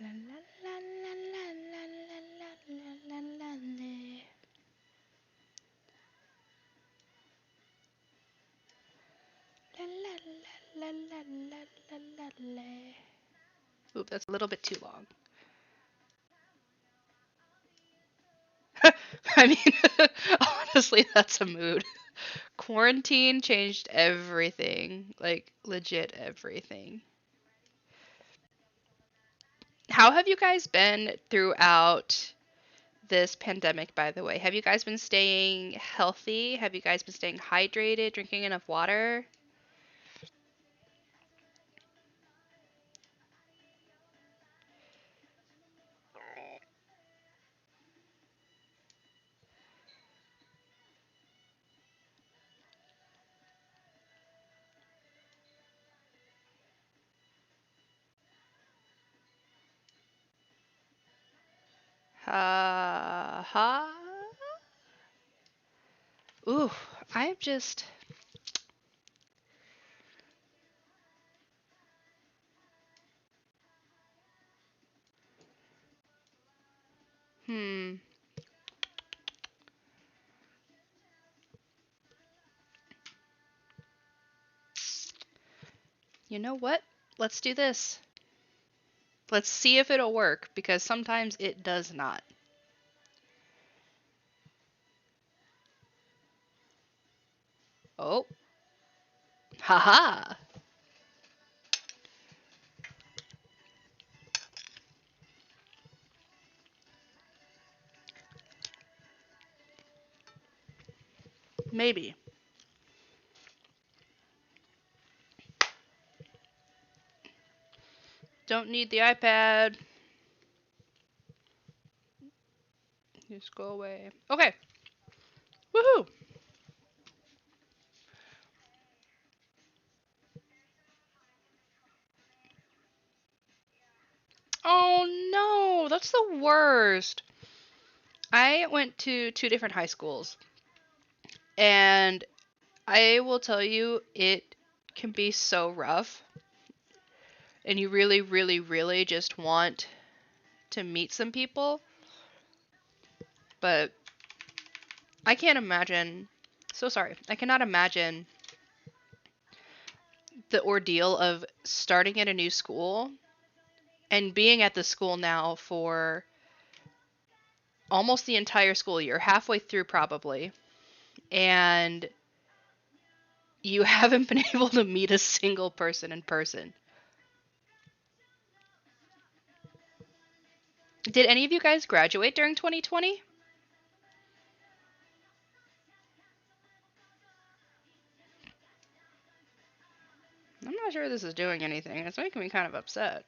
La la la la la la la la la la la. La la la la la la la la. Oop, that's a little bit too long. I mean, honestly, that's a mood. Quarantine changed everything, like legit everything. How have you guys been throughout this pandemic, by the way? Have you guys been staying healthy? Have you guys been staying hydrated, drinking enough water? Ha. Ooh, I'm just. Hmm. You know what? Let's do this. Let's see if it'll work, because sometimes it does not. Oh. Haha. Maybe. Don't need the iPad. Just go away. Okay. Woohoo. Oh no, that's the worst. I went to two different high schools, and I will tell you, it can be so rough, and you really, really, really just want to meet some people, but I can't imagine. So sorry. I cannot imagine the ordeal of starting at a new school and being at the school now for almost the entire school year, halfway through probably, and you haven't been able to meet a single person in person. Did any of you guys graduate during 2020? I'm not sure this is doing anything. It's making me kind of upset.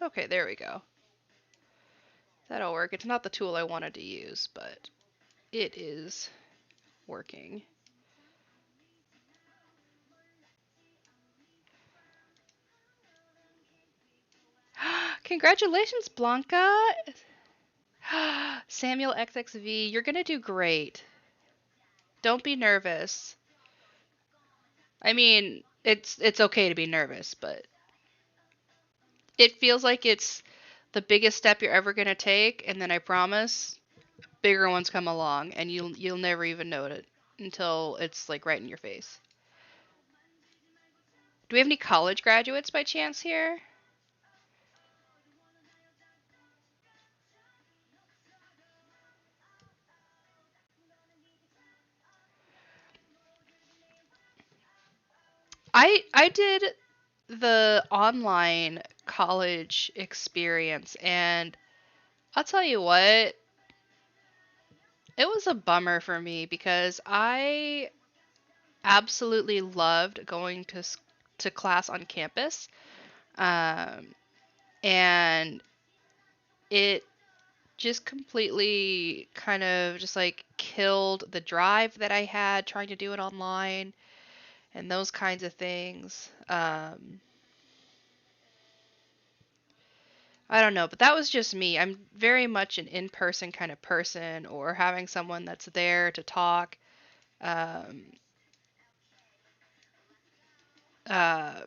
Okay, there we go. That'll work. It's not the tool I wanted to use, but it is working. Congratulations, Blanca! Samuel XXV, you're gonna do great. Don't be nervous. I mean, it's okay to be nervous, but it feels like it's the biggest step you're ever gonna take, and then I promise, bigger ones come along, and you'll never even know it until it's like right in your face. Do we have any college graduates by chance here? I did the online college experience, and I'll tell you what, it was a bummer for me because I absolutely loved going to class on campus, um, and it just completely kind of just like killed the drive that I had trying to do it online and those kinds of things. I don't know, but that was just me. I'm very much an in-person kind of person, or having someone that's there to talk um, uh,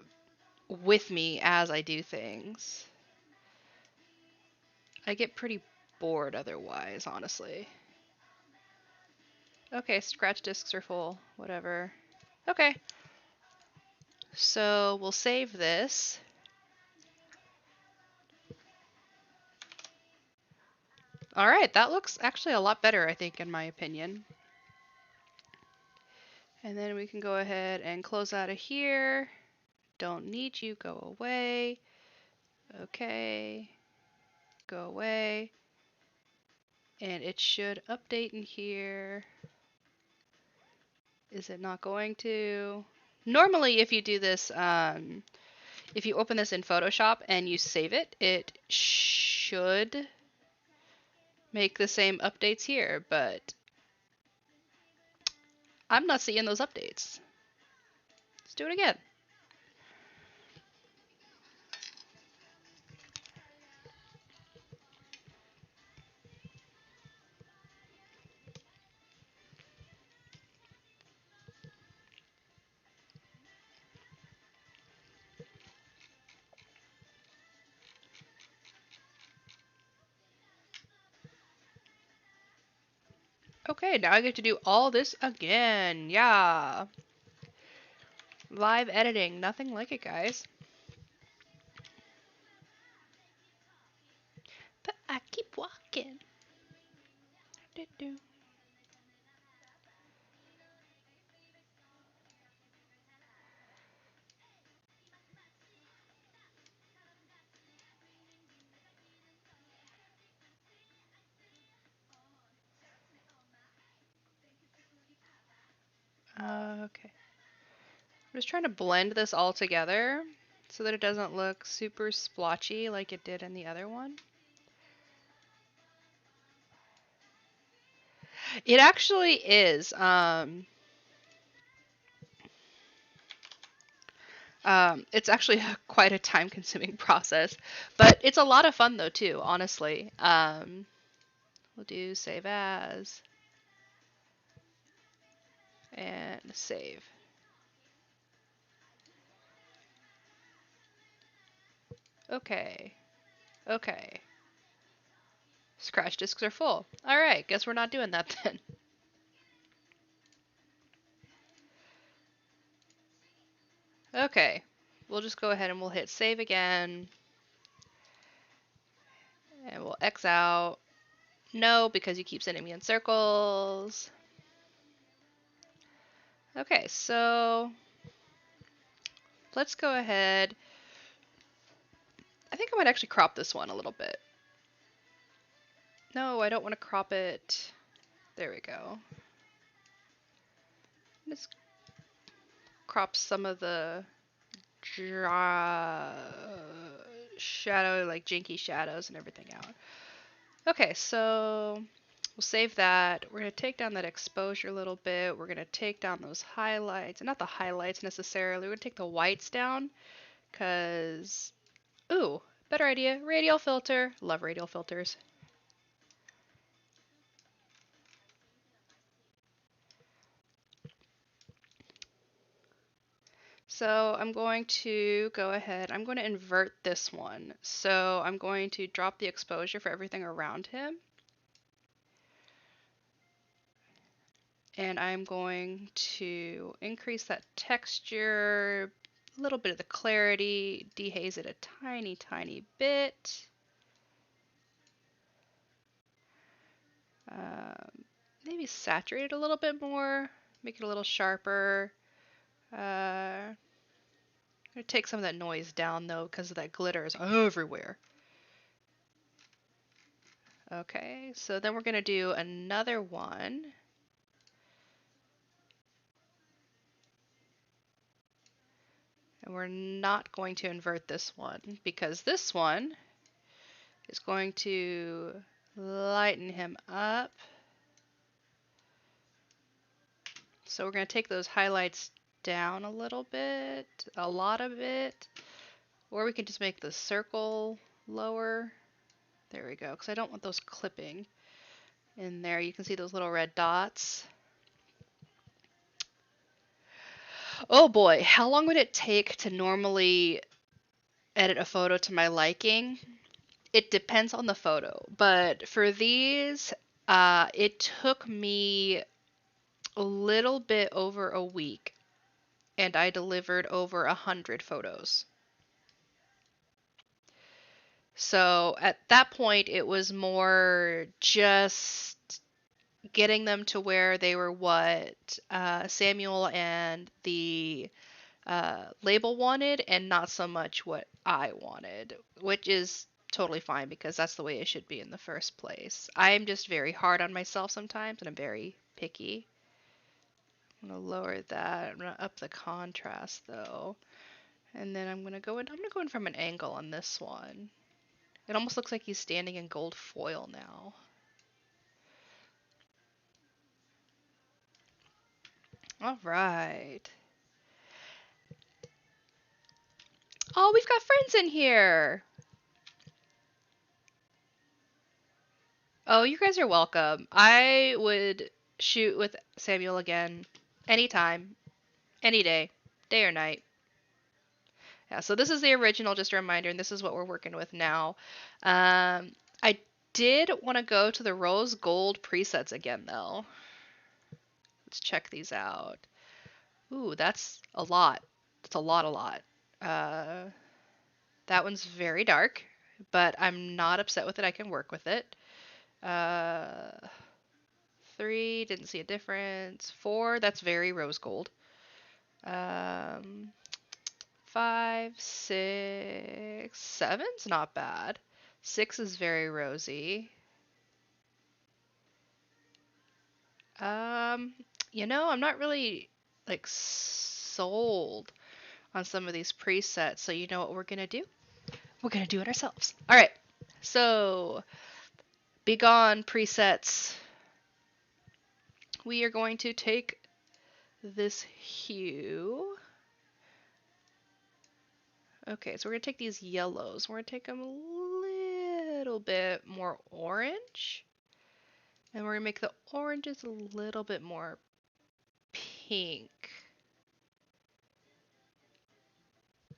with me as I do things. I get pretty bored otherwise, honestly. Okay, scratch discs are full. Whatever. Okay, so we'll save this. All right, that looks actually a lot better, I think, in my opinion. And then we can go ahead and close out of here. Don't need you, go away. Okay, go away. And it should update in here. Is it not going to? Normally, if you do this, if you open this in Photoshop and you save it, it should make the same updates here, but I'm not seeing those updates. Let's do it again. Okay, now I get to do all this again. Yeah. Live editing, nothing like it, guys. But I keep walking. Do-do. Okay. I'm just trying to blend this all together so that it doesn't look super splotchy like it did in the other one. It actually is. It's actually quite a time-consuming process, but it's a lot of fun though too, honestly. We'll do save as and save. Okay. Okay. Scratch discs are full. All right, guess we're not doing that then. Okay. We'll just go ahead and we'll hit save again. And we'll X out. No, because you keep sending me in circles. Okay, so let's go ahead. I think I might actually crop this one a little bit. No, I don't want to crop it. There we go. Let's crop some of the shadow, like jinky shadows and everything out. Okay, so we'll save that. We're going to take down that exposure a little bit. We're going to take down those highlights. Not the highlights necessarily. We're going to take the whites down because, ooh, better idea. Radial filter. Love radial filters. So I'm going to go ahead. I'm going to invert this one. So I'm going to drop the exposure for everything around him. And I'm going to increase that texture, a little bit of the clarity, dehaze it a tiny, tiny bit. Maybe saturate it a little bit more, make it a little sharper. I'm gonna take some of that noise down though, because that glitter is everywhere. Okay, so then we're gonna do another one. And we're not going to invert this one because this one is going to lighten him up. So we're going to take those highlights down a little bit, a lot of it, or we can just make the circle lower. There we go, because I don't want those clipping in there. You can see those little red dots. Oh boy, how long would it take to normally edit a photo to my liking? It depends on the photo, but for these, it took me a little bit over a week, and I delivered over 100 photos. So at that point, it was more just getting them to where they were what Samuel and the label wanted, and not so much what I wanted, which is totally fine because that's the way it should be in the first place. I'm just very hard on myself sometimes, and I'm very picky. I'm gonna lower that. I'm gonna up the contrast though, and then I'm gonna go in. I'm gonna go in from an angle on this one. It almost looks like he's standing in gold foil now. All right. Oh, we've got friends in here. Oh, you guys are welcome. I would shoot with Samuel again anytime, any day or night. Yeah, so this is the original, just a reminder, and this is what we're working with now. I did want to go to the rose gold presets again, though. Let's check these out. Ooh, that's a lot. That's a lot. Uh, that one's very dark, but I'm not upset with it. I can work with it. Uh, 3, didn't see a difference. 4, that's very rose gold. 5, 6, 7's not bad. 6 is very rosy. Um, I'm not really like sold on some of these presets, so you know what we're gonna do? We're gonna do it ourselves. All right. So, Begone presets. We are going to take this hue. Okay, so we're going to take these yellows. We're going to take them a little bit more orange. And we're going to make the oranges a little bit more pink.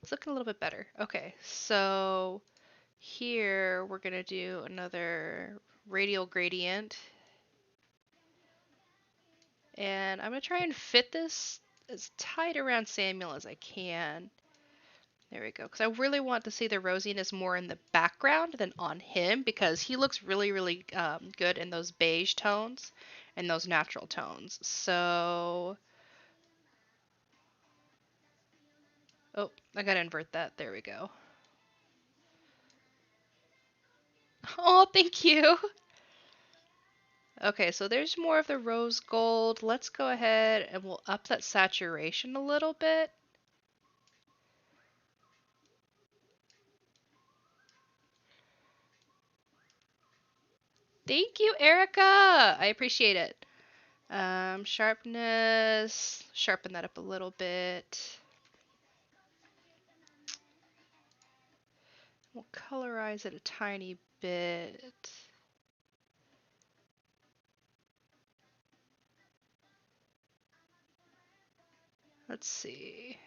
It's looking a little bit better. Okay, so here we're going to do another radial gradient. And I'm going to try and fit this as tight around Samuel as I can. There we go. Because I really want to see the rosiness more in the background than on him, because he looks really good in those beige tones and those natural tones. So, oh, I gotta invert that. There we go. Oh, thank you. Okay, so there's more of the rose gold. Let's go ahead and we'll up that saturation a little bit. Thank you, Erica. I appreciate it. Sharpness, sharpen that up a little bit. We'll colorize it a tiny bit. Let's see.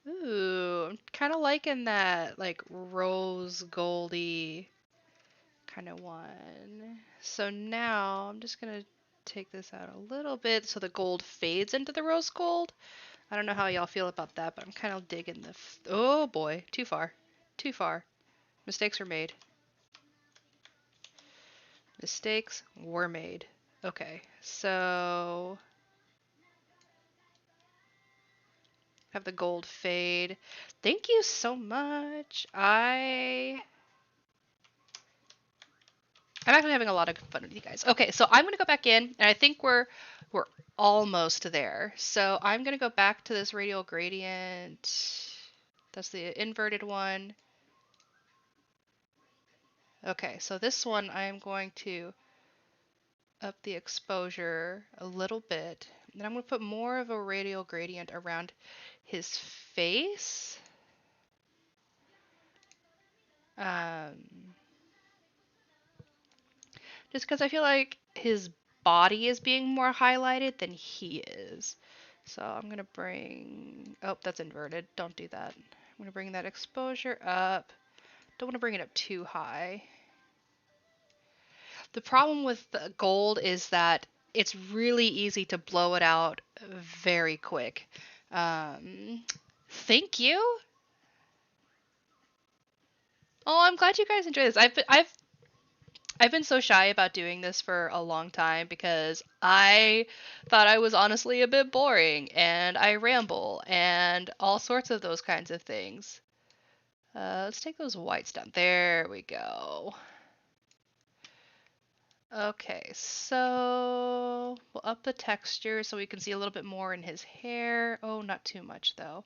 Ooh, I'm kind of liking that, like, rose goldy kind of one. So now I'm just gonna take this out a little bit so the gold fades into the rose gold. I don't know how y'all feel about that, but I'm kind of digging the... Oh boy, too far. Too far. Mistakes were made. Mistakes were made. Okay, so... have the gold fade. Thank you so much. I'm actually having a lot of fun with you guys. Okay, so I'm gonna go back in, and I think we're almost there. So I'm gonna go back to this radial gradient. That's the inverted one. Okay, so this one I'm going to up the exposure a little bit. Then I'm gonna put more of a radial gradient around his face. Just because I feel like his body is being more highlighted than he is. So I'm going to bring... Oh, that's inverted. Don't do that. I'm going to bring that exposure up. Don't want to bring it up too high. The problem with the gold is that it's really easy to blow it out very quick. Thank you. Oh, I'm glad you guys enjoy this. I've been so shy about doing this for a long time because I thought I was honestly a bit boring and I ramble and all sorts of those kinds of things. Let's take those whites down. There we go. Okay, so we'll up the texture so we can see a little bit more in his hair. Oh, not too much though,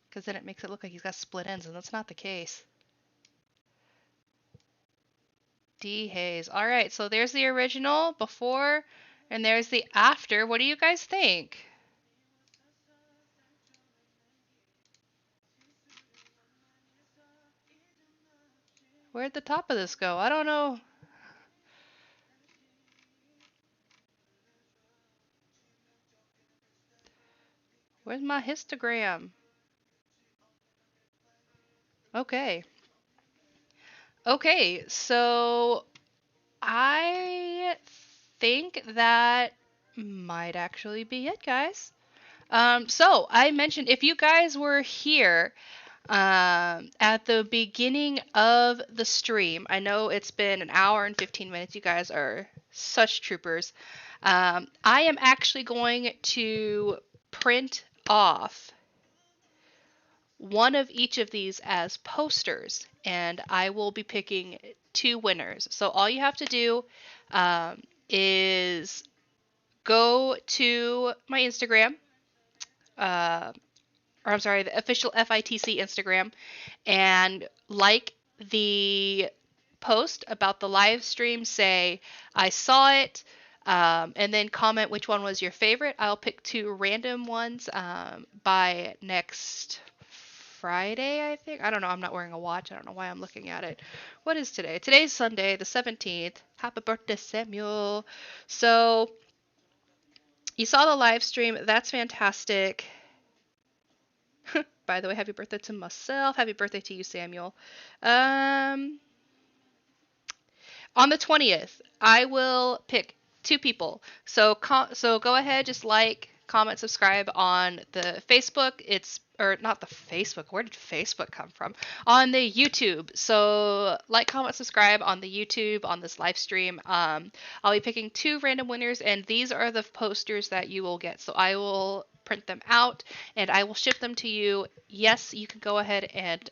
because then it makes it look like he's got split ends, and that's not the case. Dehaze. All right, so there's the original before, and there's the after. What do you guys think? Where'd the top of this go? I don't know. Where's my histogram? Okay. Okay, so I think that might actually be it, guys. So I mentioned if you guys were here at the beginning of the stream, I know it's been an hour and 15 minutes. You guys are such troopers. I am actually going to print off one of each of these as posters, and I will be picking two winners. So all you have to do is go to my Instagram, uh, or I'm sorry, the official FITC Instagram, and like the post about the live stream, say, I saw it, and then comment which one was your favorite. I'll pick two random ones by next Friday, I think. I don't know. I'm not wearing a watch. I don't know why I'm looking at it. What is today? Today's Sunday, the 17th. Happy birthday, Samuel. So, you saw the live stream. That's fantastic. By the way, happy birthday to myself. Happy birthday to you, Samuel. On the 20th, I will pick two people. So go ahead, just like, comment, subscribe on the Facebook. It's or not the Facebook. Where did Facebook come from? On the YouTube. So like, comment, subscribe on the YouTube on this live stream. I'll be picking two random winners, and these are the posters that you will get. So I will print them out and I will ship them to you. Yes, you can go ahead and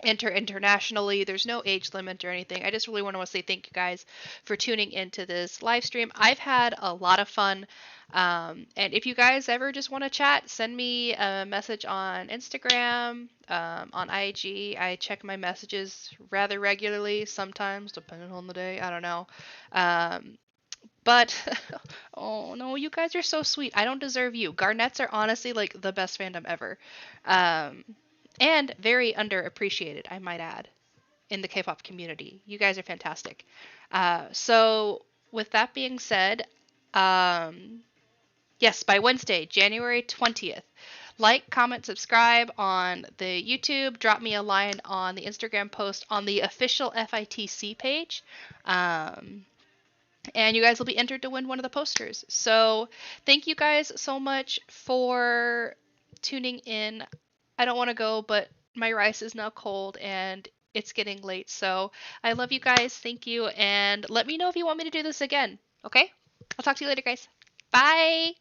enter internationally. There's no age limit or anything. I just really want to say thank you guys for tuning into this live stream. I've had a lot of fun. And if you guys ever just want to chat, send me a message on Instagram, on IG. I check my messages rather regularly, sometimes, depending on the day. I don't know. But oh no, you guys are so sweet. I don't deserve you. Garnets are honestly like the best fandom ever. Um, and very underappreciated, I might add, in the K-pop community. You guys are fantastic. So with that being said, yes, by Wednesday, January 20th, like, comment, subscribe on the YouTube. Drop me a line on the Instagram post on the official FITC page. And you guys will be entered to win one of the posters. So thank you guys so much for tuning in. I don't want to go, but my rice is now cold and it's getting late. So I love you guys. Thank you. And let me know if you want me to do this again. Okay? I'll talk to you later, guys. Bye.